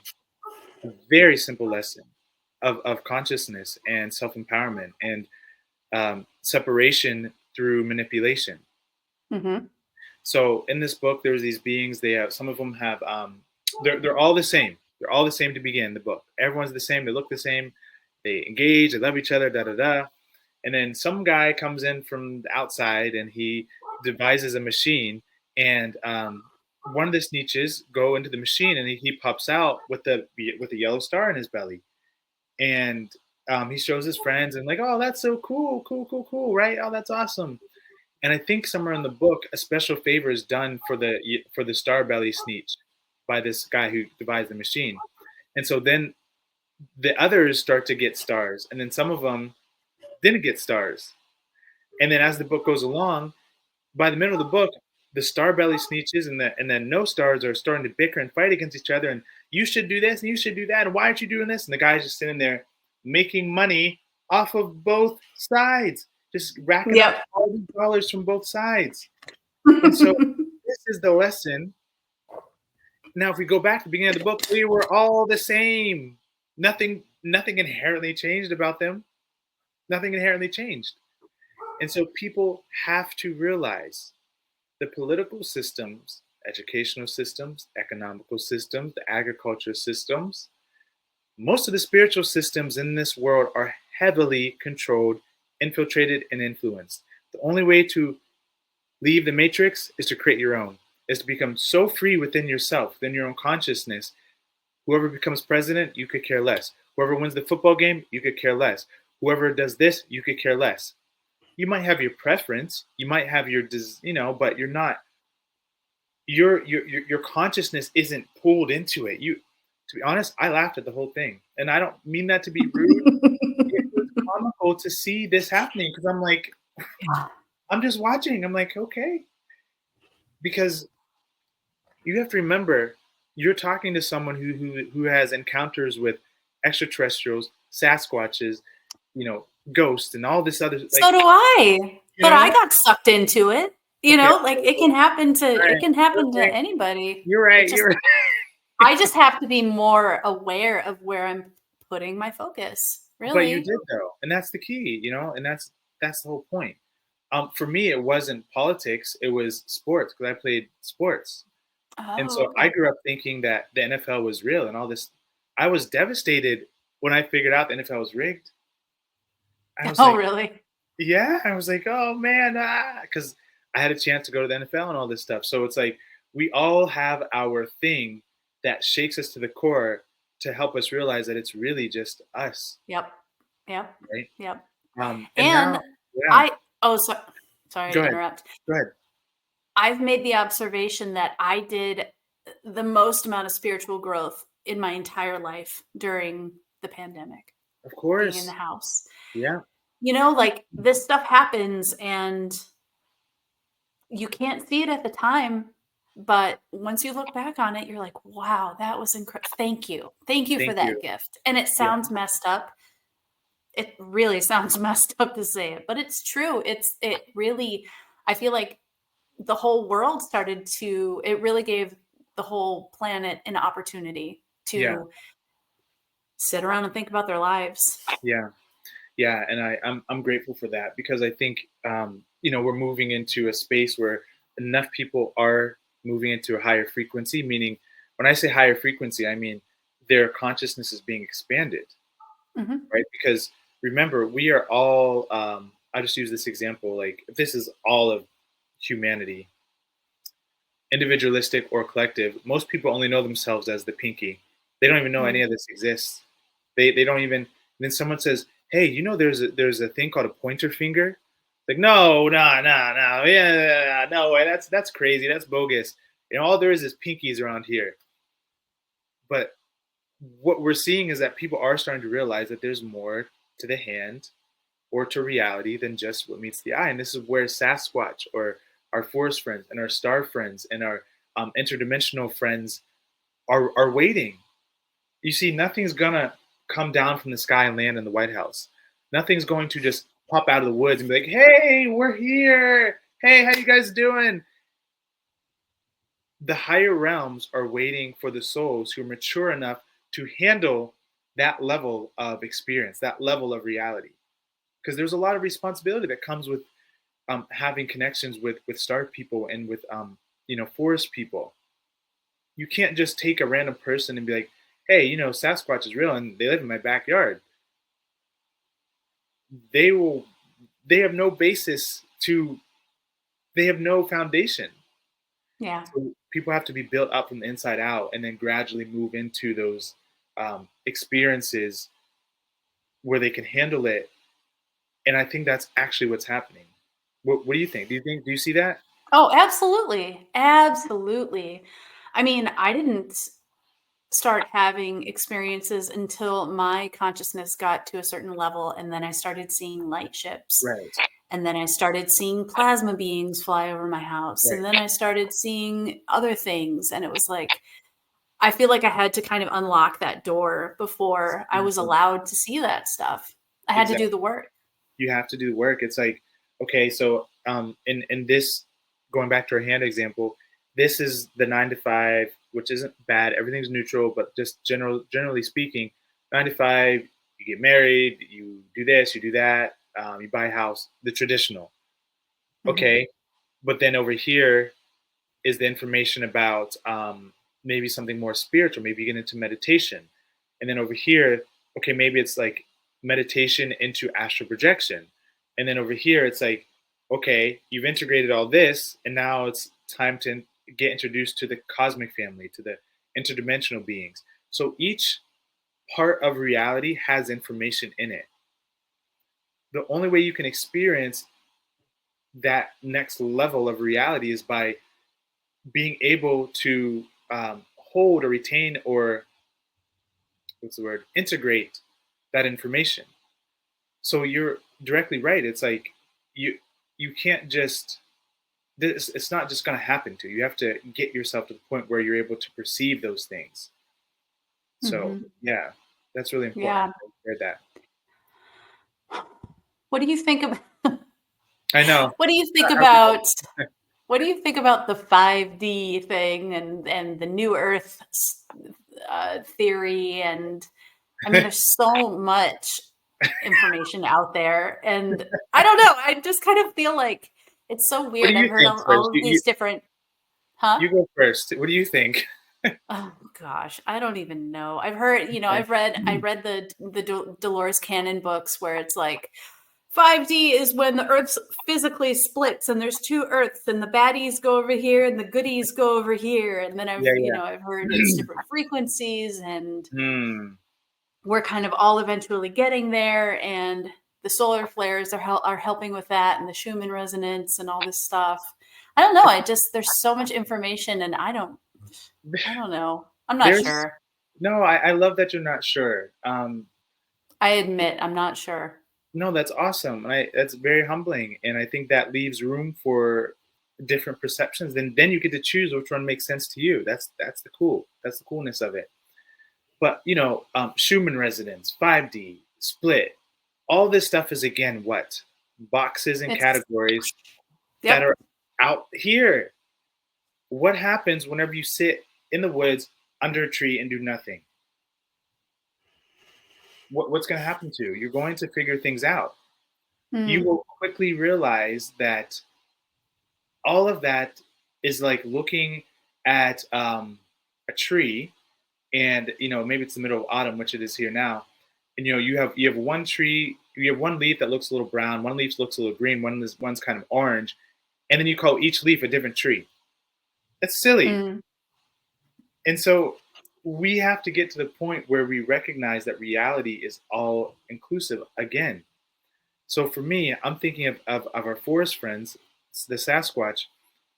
a very simple lesson of consciousness and self empowerment and separation through manipulation. Hmm. So in this book, there's these beings. They have some of them have they're all the same. They're all the same to begin the book. Everyone's the same. They look the same. They engage. They love each other. Da da da. And then some guy comes in from the outside and he devises a machine. And one of the Sneetches go into the machine and he pops out with a yellow star in his belly. And he shows his friends and like, oh, that's so cool, cool, cool, cool, right? Oh, that's awesome. And I think somewhere in the book, a special favor is done for the Star Belly Sneetch by this guy who devised the machine. And so then the others start to get stars, and then some of them didn't get stars. And then as the book goes along, by the middle of the book, the star belly sneeches and the no stars are starting to bicker and fight against each other. And you should do this and you should do that. And why aren't you doing this? And the guy's just sitting there making money off of both sides, just racking up Yep. all these dollars from both sides. And so this is the lesson. Now, if we go back to the beginning of the book, we were all the same. Nothing inherently changed about them. Nothing inherently changed. And so people have to realize the political systems, educational systems, economical systems, the agriculture systems, most of the spiritual systems in this world are heavily controlled, infiltrated, and influenced. The only way to leave the matrix is to create your own, is to become so free within yourself, within your own consciousness. Whoever becomes president, you could care less. Whoever wins the football game, you could care less. Whoever does this, you could care less. You might have your preference, you might have but you're not your consciousness isn't pulled into it. You To be honest, I laughed at the whole thing. And I don't mean that to be rude. It was comical to see this happening because I'm like, Yeah. I'm just watching. I'm like, okay. Because you have to remember you're talking to someone who has encounters with extraterrestrials, Sasquatches, ghosts and all this other So do I. you But I know, got sucked into it. okay, Like it can happen to all it right, can happen to okay. anybody. You're It right, just you're right. I just have to be more aware of where I'm putting my focus. But you Really. did though, and that's the key, and that's the whole point. For me, it wasn't politics; it was sports because I played sports, and Oh, so I okay. grew up thinking that the NFL was real and all this. I was devastated when I figured out the NFL was rigged. I was Oh, like, really? yeah, I was like, oh man, because I had a chance to go to the NFL and all this stuff. So it's like we all have our thing that shakes us to the core to help us realize that it's really just us, Yep. Yep. right? Yep. And And now, yeah, I oh so sorry go to ahead, interrupt. go ahead. I've made the observation that I did the most amount of spiritual growth in my entire life during the pandemic, Of being in the course, house. yeah, Like this stuff happens and you can't see it at the time, but once you look back on it, you're like, wow, that was incredible. Thank you. Thank you for thank that you. gift. And it Yeah, sounds messed up. It really sounds messed up to say it, but it's true. It really, I feel like the whole world it really gave the whole planet an opportunity yeah, to sit around and think about their lives. yeah, yeah. And I'm grateful for that because I think we're moving into a space where enough people are moving into a higher frequency. Meaning, when I say higher frequency, I mean their consciousness is being expanded, Hmm. right? Because remember, we are all. I just use this example. Like, if this is all of humanity, individualistic or collective, most people only know themselves as the pinky. They don't even know any of this exists. They don't even. Then someone says, hey, there's a thing called a pointer finger. Like, no, no, no, no, yeah, no way, that's crazy, that's bogus. All there is pinkies around here. But what we're seeing is that people are starting to realize that there's more to the hand or to reality than just what meets the eye. And this is where Sasquatch or our forest friends and our star friends and our interdimensional friends are waiting. You see, nothing's gonna come down from the sky and land in the White House. Nothing's going to just pop out of the woods and be like, "Hey, we're here. Hey, how you guys doing?" The higher realms are waiting for the souls who are mature enough to handle that level of experience, that level of reality. Because there's a lot of responsibility that comes with having connections with star people and with forest people. You can't just take a random person and be like, "Hey, Sasquatch is real and they live in my backyard." They will. They have no basis to. They have no foundation. Yeah. So people have to be built up from the inside out, and then gradually move into those experiences where they can handle it. And I think that's actually what's happening. What do you think? Do you see that? Oh, absolutely. Absolutely. I mean, I didn't start having experiences until my consciousness got to a certain level, and then I started seeing light ships. Right. And then I started seeing plasma beings fly over my house. And Right. then I started seeing other things. And it was like, I feel like I had to kind of unlock that door before I was Mhm. allowed to see that stuff. I had to Exactly. do the work. You have to do the work. It's like, okay, so in this, going back to our hand example, this is the 9 to 5, which isn't bad. Everything's neutral, but just generally speaking, 9 to 5, you get married, you do this, you do that, you buy a house, the traditional. Mhm. Okay, but then over here is the information about maybe something more spiritual. Maybe you get into meditation, and then over here, okay, maybe it's like meditation into astral projection, and then over here, it's like, okay, you've integrated all this, and now it's time to get introduced to the cosmic family, to the interdimensional beings. So each part of reality has information in it. The only way you can experience that next level of reality is by being able to hold or retain or what's the word, integrate that information. So you're directly right. It's like you you can't just this. It's not just going to happen to you. You have to get yourself to the point where you're able to perceive those things. So Mhm. yeah, that's really important. Yeah. I heard that. What do you think of I know. what do you think Are we about what do you think about the 5D thing and the new earth theory? And I mean, there's so much information out there, and I don't know. I just kind of feel like it's so What do weird. I've you heard think first? all of these different, huh? You go first. What do you think? Oh gosh, I don't even know. I've heard, Okay. I read the Dolores Cannon books where it's like 5D is when the Earth physically splits and there's two Earths and the baddies go over here and the goodies go over here. And then Yeah, I've heard it's different frequencies and Hmm. we're kind of all eventually getting there. And the solar flares are helping with that and the Schumann resonance and all this stuff. I don't know. There's so much information and I don't know. I'm not There's sure. no. I love that you're not sure. I admit I'm not sure. No, that's awesome. That's very humbling, and I think that leaves room for different perceptions. Then you get to choose which one makes sense to you. That's the cool. That's the coolness of it. But Schumann resonance, 5D, split, all this stuff is again what boxes and It's categories that Yep. are out here. What happens whenever you sit in the woods under a tree and do nothing? What's going to happen to you? You're going to figure things out. You Mm, will quickly realize that all of that is like looking at a tree, and maybe it's the middle of autumn, which it is here now, and you have one tree, you have one leaf that looks a little brown, one leaf looks a little green, one's kind of orange, and then you call each leaf a different tree. That's silly. mm. And so we have to get to the point where we recognize that reality is all inclusive again. So for me, I'm thinking of our forest friends, the Sasquatch.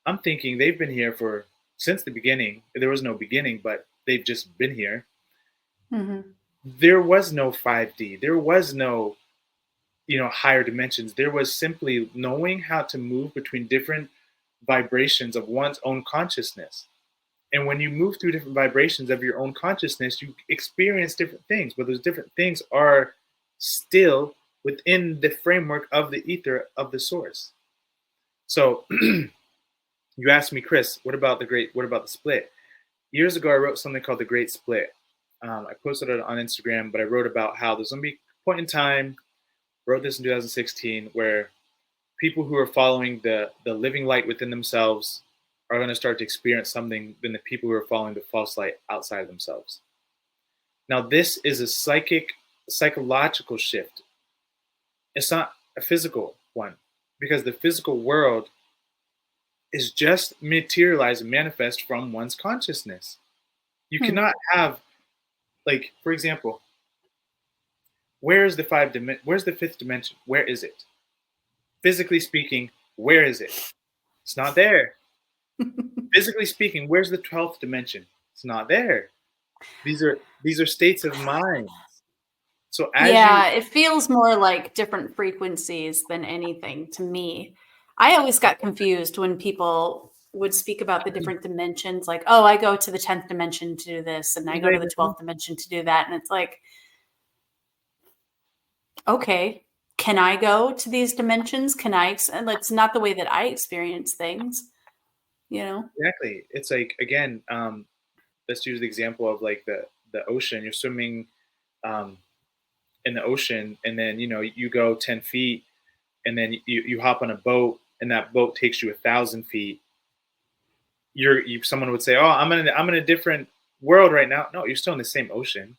I'm thinking they've been here for since the beginning. There was no beginning, but they've just been here. Hmm. There was no 5D. There was no, higher dimensions. There was simply knowing how to move between different vibrations of one's own consciousness. And when you move through different vibrations of your own consciousness, you experience different things, but those different things are still within the framework of the ether of the source. So you asked me, Chris, what about the split? Years ago, I wrote something called The Great Split. I posted it on Instagram, but I wrote about how there's going to be a point in time, wrote this in 2016, where people who are following the living light within themselves are going to start to experience something than the people who are following the false light outside of themselves. Now, this is a psychological shift. It's not a physical one, because the physical world is just materialized and manifest from one's consciousness. You Hmm. cannot have, like, for example, where's the fifth dimension? Where is it? Physically speaking, where is it? It's not there. Physically speaking, where's the 12th dimension? It's not there. These are states of mind. So as you Yeah, it feels more like different frequencies than anything to me. I always got confused when people would speak about the different dimensions, like, oh, I go to the 10th dimension to do this, and I go to the 12th dimension to do that. And it's like, okay, can I go to these dimensions? And it's not the way that I experience things, you know? exactly, it's like, again, let's use the example of like the ocean. You're swimming um, in the ocean, and then you go 10 feet, and then you hop on a boat, and that boat takes you 1,000 feet. Someone would say, "Oh, I'm in a different world right now." No, you're still in the same ocean.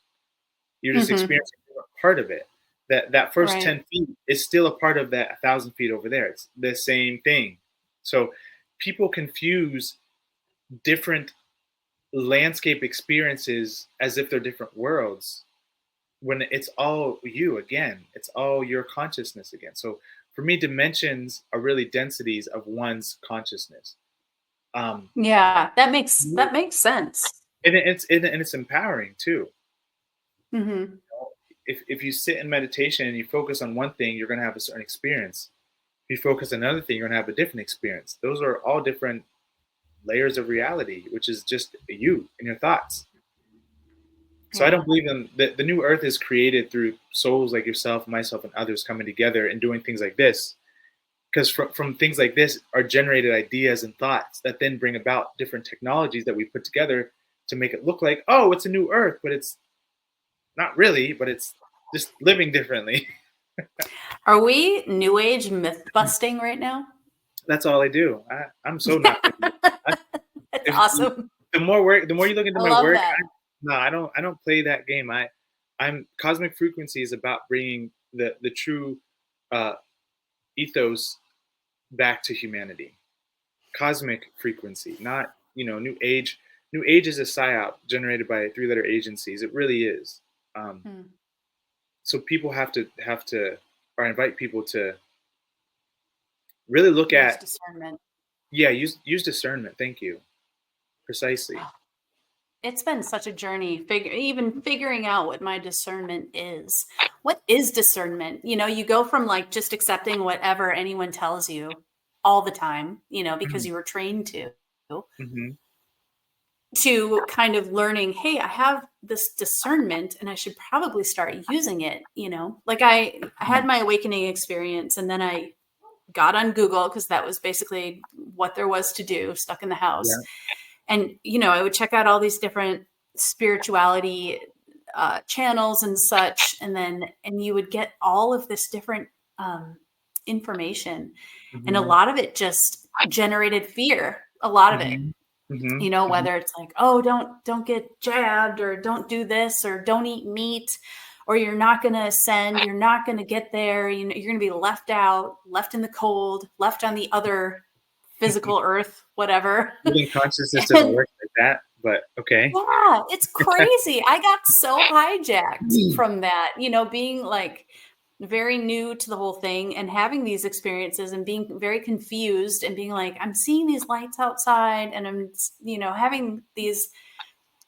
You're just Hmm. experiencing a part of it. That first Right. 10 feet is still a part of that 1,000 feet over there. It's the same thing. So people confuse different landscape experiences as if they're different worlds, when it's all you again. It's all your consciousness again. So for me, dimensions are really densities of one's consciousness. Um, Yeah, that makes sense. and it's empowering too. Hmm. If you sit in meditation and you focus on one thing, you're going to have a certain experience. If you focus on another thing, you're going to have a different experience. Those are all different layers of reality, which is just you and your thoughts. So I don't Yeah. believe in the new earth is created through souls like yourself, myself, and others coming together and doing things like this. Because from things like this are generated ideas and thoughts that then bring about different technologies that we put together to make it look like, oh, it's a new earth, but it's not really, but it's just living differently. Are we new age myth busting right now? That's all I do. I'm so not. I, That's if awesome. the more you look into I my love work, that. no, I don't play that game. I'm cosmic frequency is about bringing the true uh, ethos back to humanity. Cosmic frequency, not new age. New age is a psyop generated by three-letter agencies. It really is. Um, Hmm. so people have to, or I invite people to really look Use at, discernment. yeah, use discernment. Thank you. Precisely. It's been such a journey, even figuring out what my discernment is. What is discernment? You go from like just accepting whatever anyone tells you all the time, because Mhm, you were trained mhm, to kind of learning, hey, I have this discernment and I should probably start using it. Like I had mhm. my awakening experience and then I got on Google because that was basically what there was to do, stuck in the house. Yeah. And, I would check out all these different spirituality channels and such. And you would get all of this different um, information. And a Mhm, lot of it just generated fear, a lot of it. mhm, mhm, mhm. Whether it's like, oh, don't get jabbed, or don't do this, or don't eat meat, or you're not going to ascend, you're not going to get there, you're going to be left out, left in the cold, left on the other physical earth, whatever. Healing consciousness doesn't And work like that, but okay. Yeah, it's crazy. I got so hijacked from that, being like very new to the whole thing and having these experiences and being very confused and being like, I'm seeing these lights outside and I'm, having these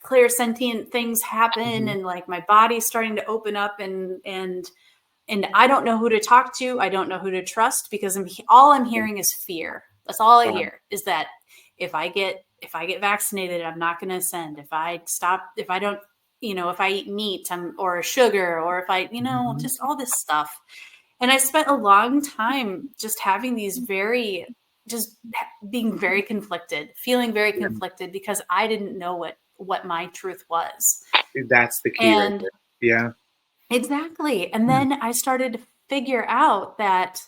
clear sentient things happen Mhm. and like my body's starting to open up and I don't know who to talk to. I don't know who to trust because all I'm hearing is fear. That's all I Wow. hear is that if I get vaccinated, I'm not going to ascend. If I don't, if I eat meat or sugar, or if I, Mhm. just all this stuff. And I spent a long time just having these just being very conflicted, feeling very Yeah. conflicted because I didn't know what my truth was. That's the key right And there. Yeah. exactly. And Mm. then I started to figure out that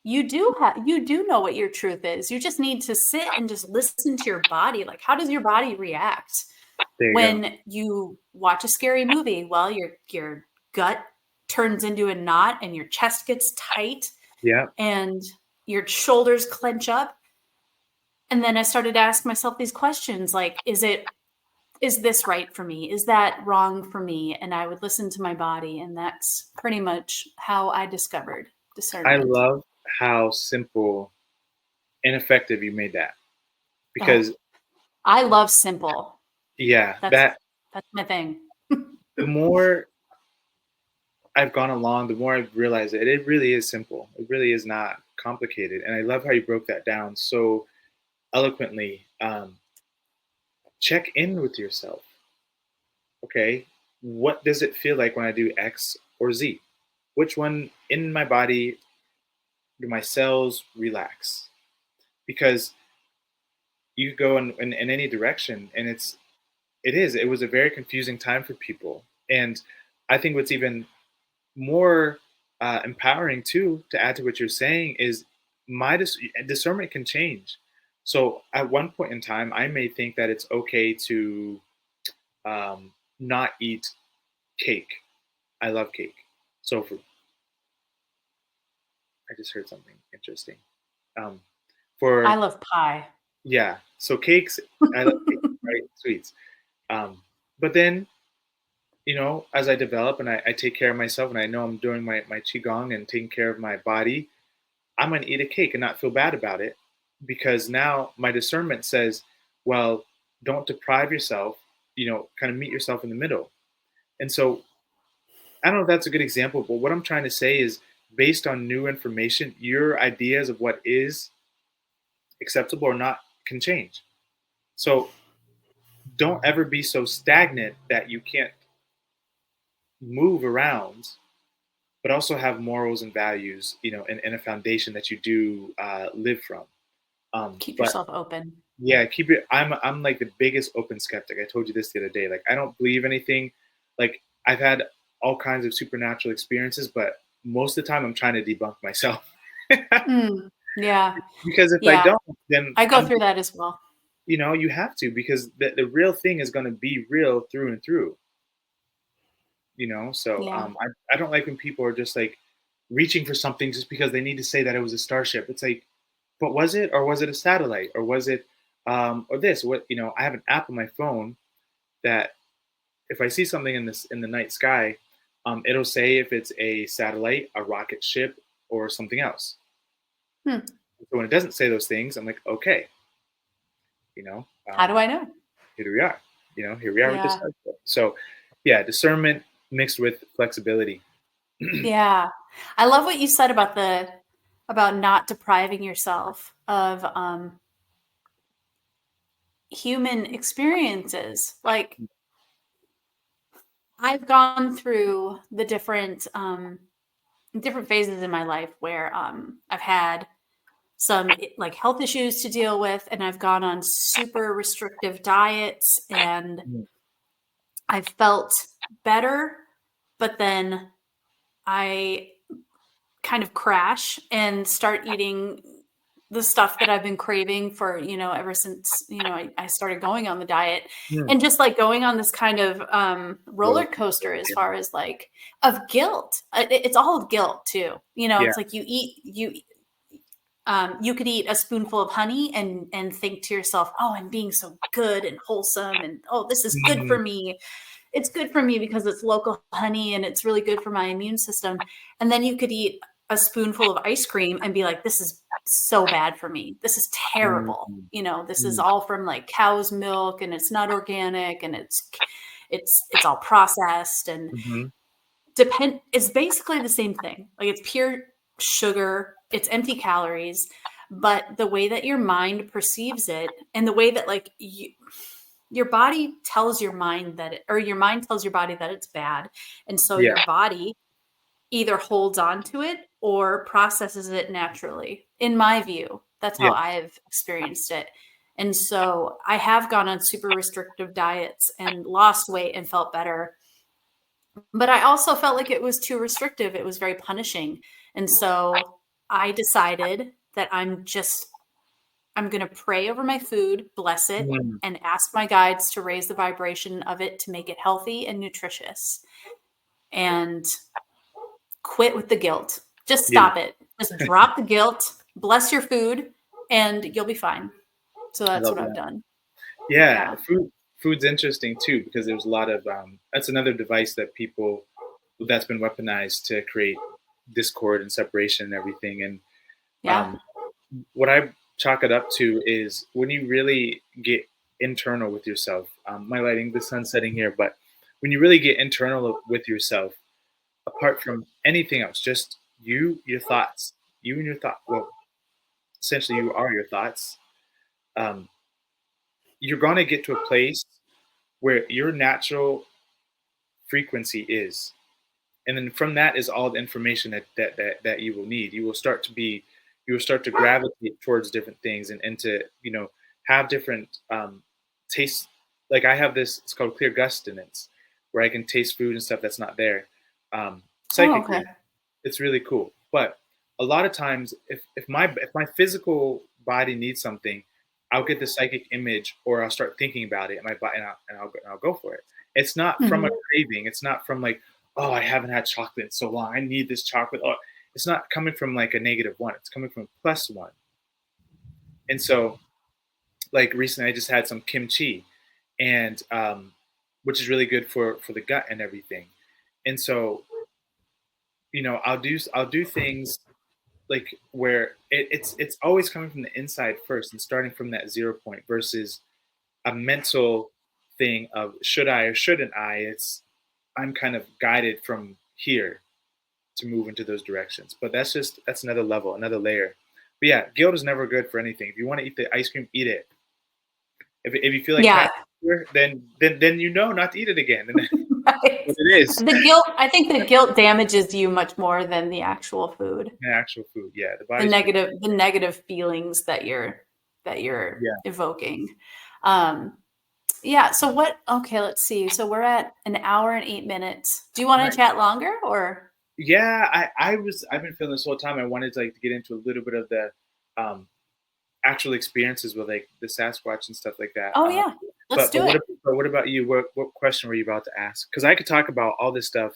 you do know what your truth is. You just need to sit and just listen to your body. Like, how does your body react There you go. when you watch a scary movie? Well, your gut turns into a knot and your chest gets tight Yeah. and your shoulders clench up. And then I started to ask myself these questions like, is this right for me? Is that wrong for me? And I would listen to my body. And that's pretty much how I discovered I discernment. love how simple and effective you made that Oh, because I love simple. yeah, That's that that's my thing. the more I've gone along, the more I've realized that it really is simple. It really is not complicated. And I love how you broke that down so eloquently. Check in with yourself. Okay. What does it feel like when I do X or Z? Which one in my body do my cells relax? Because you go in any direction and it was a very confusing time for people. And I think what's even more empowering too, to add to what you're saying, is my discernment can change. So at one point in time, I may think that it's okay to not eat cake. I love cake. So for I just heard something interesting. Um, I for love pie. Yeah, so cakes, I love cake, right? Sweets. But then as I develop and I take care of myself and I know I'm doing my qigong and taking care of my body, I'm going to eat a cake and not feel bad about it because now my discernment says, well, don't deprive yourself, kind of meet yourself in the middle. And so I don't know if that's a good example, but what I'm trying to say is based on new information, your ideas of what is acceptable or not can change. So don't ever be so stagnant that you can't move around, but also have morals and values, and a foundation that you do live from. Keep But yourself open. yeah, keep it. I'm like the biggest open skeptic. I told you this the other day. Like I don't believe anything. Like I've had all kinds of supernatural experiences, but most of the time I'm trying to debunk myself. Mm, yeah. Because if I Yeah. don't, then I go through that as well. you have to because the real thing is going to be real through and through. So Yeah. I don't like when people are just like reaching for something just because they need to say that it was a starship. It's like, but was it, or was it a satellite, or was it, or this? What I have an app on my phone that if I see something in the night sky, it'll say if it's a satellite, a rocket ship, or something else. Hmm. So when it doesn't say those things, I'm like, okay, you know, How do um, I know? here we are. Here we are with this Yeah. starship. So, yeah, discernment mixed with flexibility. Yeah. I love what you said about not depriving yourself of human experiences. Like I've gone through the different phases in my life where I've had some like health issues to deal with and I've gone on super restrictive diets and Mm. I've felt better, but then I kind of crash and start eating the stuff that I've been craving for, ever since, I started going on the diet Mm. and just like going on this kind of roller Roller coaster coaster, as yeah. far as like of guilt. It's all guilt too. Yeah. It's like you eat, You could eat a spoonful of honey and think to yourself, "Oh, I'm being so good and wholesome, and oh, this is good Mm, for me. It's good for me because it's local honey and it's really good for my immune system." And then you could eat a spoonful of ice cream and be like, "This is so bad for me. This is mm, terrible. mm, This is mm, all from like cow's milk and it's not organic and it's all processed and mhm. it's basically the same thing. Like it's pure sugar, it's empty calories, but the way that your mind perceives it and the way that your body tells your mind or your mind tells your body that it's bad. And so Yeah, your body either holds on to it or processes it naturally. In my view, that's how yeah, I've experienced it. And so I have gone on super restrictive diets and lost weight and felt better, but I also felt like it was too restrictive. It was very punishing. And so I decided that I'm going to pray over my food, bless it, mm, and ask my guides to raise the vibration of it to make it healthy and nutritious and quit with the guilt. Just yeah. stop it. Just drop the guilt, bless your food, and you'll be fine. So I that's love what I've that. done. Yeah, Yeah. food's interesting too because there's a lot of that's another device that people that's been weaponized to create discord and separation and everything. And Yeah. um, what I chalk it up to is when you really get internal with yourself. My lighting, the sun's setting here, but when you really get internal with yourself, apart from anything else, just you, your thoughts, you and your thought. Well, essentially, you are your thoughts. Um, you're going to get to a place where your natural frequency is, and then from that is all the information that you will need. You will start to gravitate towards different things and to have different tastes. Like I have this, it's called clear gustinance, where I can taste food and stuff that's not there, Oh, okay. psychically. It's really cool. But a lot of times, if my physical body needs something, I'll get the psychic image, or I'll start thinking about it, and my body, and I'll go for it. It's not from a Mhm. craving. It's not from like, oh, I haven't had chocolate in so long. I need this chocolate. Oh, it's not coming from like a negative one. It's coming from a plus one. And so, like recently, I just had some kimchi, and which is really good for the gut and everything. And so, I'll do things like where it's always coming from the inside first and starting from that 0 point versus a mental thing of should I or shouldn't I. It's I'm kind of guided from here to move into those directions, but that's another level, another layer. But yeah, guilt is never good for anything. If you want to eat the ice cream, eat it. If you feel like Yeah. having sugar, then not to eat it again, and that's Right. what it is. I think the guilt damages you much more than the actual food. The actual food, yeah, the The body's pretty. negative feelings that you're Yeah, evoking. Um, yeah, so okay, let's see. So we're at an hour and 8 minutes. Do you want to nice. chat longer or? Yeah, I've been feeling this whole time. I wanted to like to get into a little bit of the um, actual experiences with like the Sasquatch and stuff like that. Oh yeah, let's But do it. what about you? What question were you about to ask? Because I could talk about all this stuff.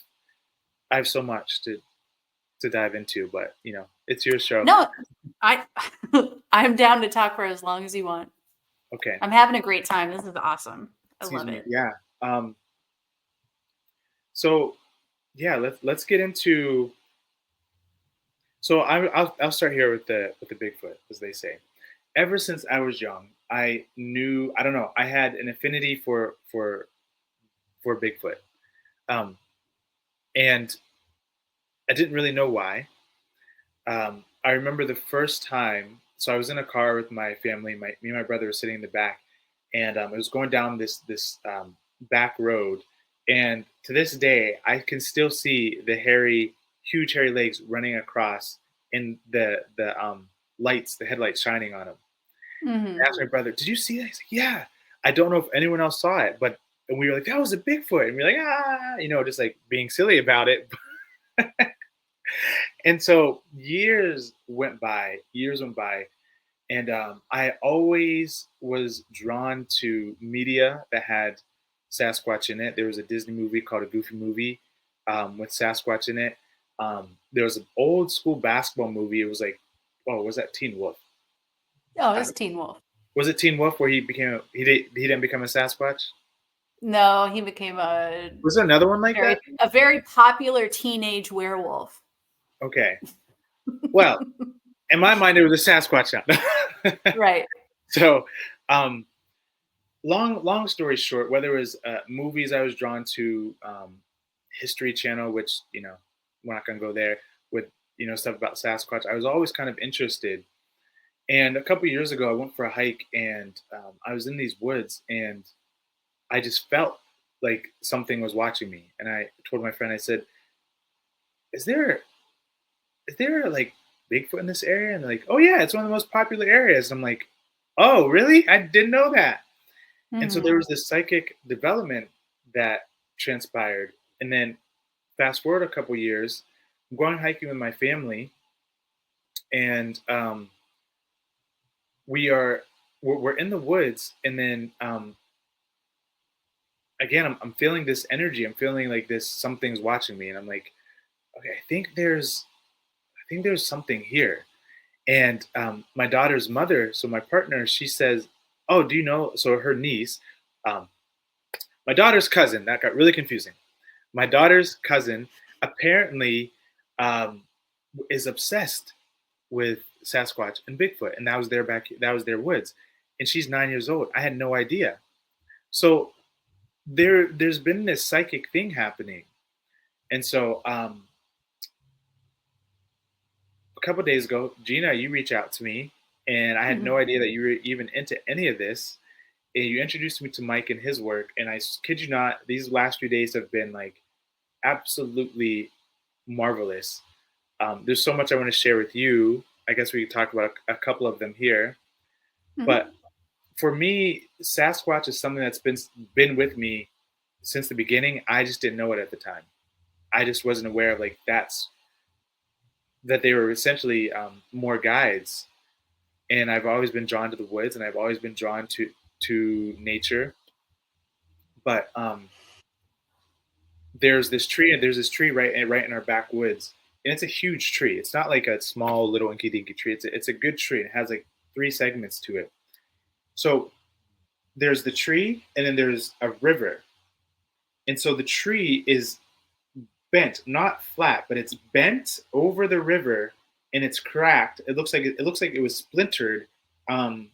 I have so much to dive into, but it's your show. No, I I'm down to talk for as long as you want. Okay, I'm having a great time. This is awesome. I excuse love me. it. Yeah. So yeah, let's get into. So I'll start here with the Bigfoot, as they say. Ever since I was young, I knew I don't know I had an affinity for Bigfoot, um, and I didn't really know why. I remember the first time. So I was in a car with my family. Me and my brother were sitting in the back, and it was going down this back road. And to this day, I can still see huge hairy legs running across, in the lights, the headlights shining on him. I Hmm. asked my brother, "Did you see that?" He's like, "Yeah." I don't know if anyone else saw it, but and we were like, "That was a Bigfoot," and we are like, "Ah," just like being silly about it. And so years went by, and I always was drawn to media that had Sasquatch in it. There was a Disney movie called A Goofy Movie with Sasquatch in it. There was an old school basketball movie. It was like Oh, was that Teen Wolf? Oh, I it's don't- Teen Wolf. Was it Teen Wolf where he didn't become a Sasquatch? No, he became a Was there another one like that? very popular teenage werewolf. Okay. Well, in my mind, it was a Sasquatch now. Right. So, um, long story short, whether it was movies I was drawn to, History Channel, which we're not going to go there with stuff about Sasquatch. I was always kind of interested. And a couple years ago, I went for a hike, and I was in these woods, and I just felt like something was watching me. And I told my friend, I said, "Is there like Bigfoot in this area?" And they're like, "Oh yeah, it's one of the most popular areas." I'm like, "Oh really? I didn't know that." And so there Mhm. was this psychic development that transpired. And then fast forward a couple years, I'm going hiking with my family, and we are we're in the woods, and then again I'm feeling this energy. I'm feeling like this something's watching me, and I'm like, okay, I think there's something here. And my daughter's mother, so my partner, she says, "Oh, do you know?" So her niece, um, my daughter's cousin, that got really confusing. My daughter's cousin apparently um, is obsessed with Sasquatch and Bigfoot, and that was their woods. And she's 9 years old. I had no idea. So there's been this psychic thing happening. And so a couple days ago, Gina, you reach out to me, and I had no Mhm. idea that you were even into any of this. And you introduced me to Mike and his work, and I kid you not, these last few days have been like absolutely marvelous. There's so much I want to share with you. I guess we could talk about a couple of them here. But Mhm. for me, Sasquatch is something that's been with me since the beginning. I just didn't know it at the time. I just wasn't aware of like that they were essentially more guides. And I've always been drawn to the woods, and I've always been drawn to nature. But there's this tree right in our backwoods, and it's a huge tree. It's not like a small little inky dinky tree. It's a good tree. It has like three segments to it. So there's the tree, and then there's a river. And so the tree is bent, not flat, but it's bent over the river, and it's cracked. It was splintered, um,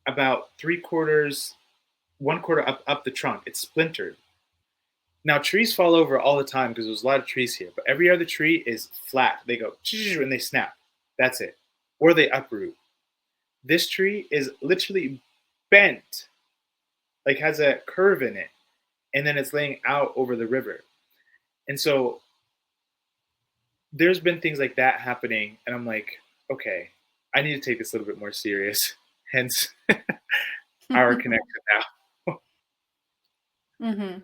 about three quarters, one quarter up the trunk. It's splintered. Now trees fall over all the time because there's a lot of trees here, but every other tree is flat. They go and they snap. That's it, or they uproot. This tree is literally bent, like has a curve in it, and then it's laying out over the river. And so there's been things like that happening, and I'm like, okay, I need to take this a little bit more serious. Hence our connection now. Mhm.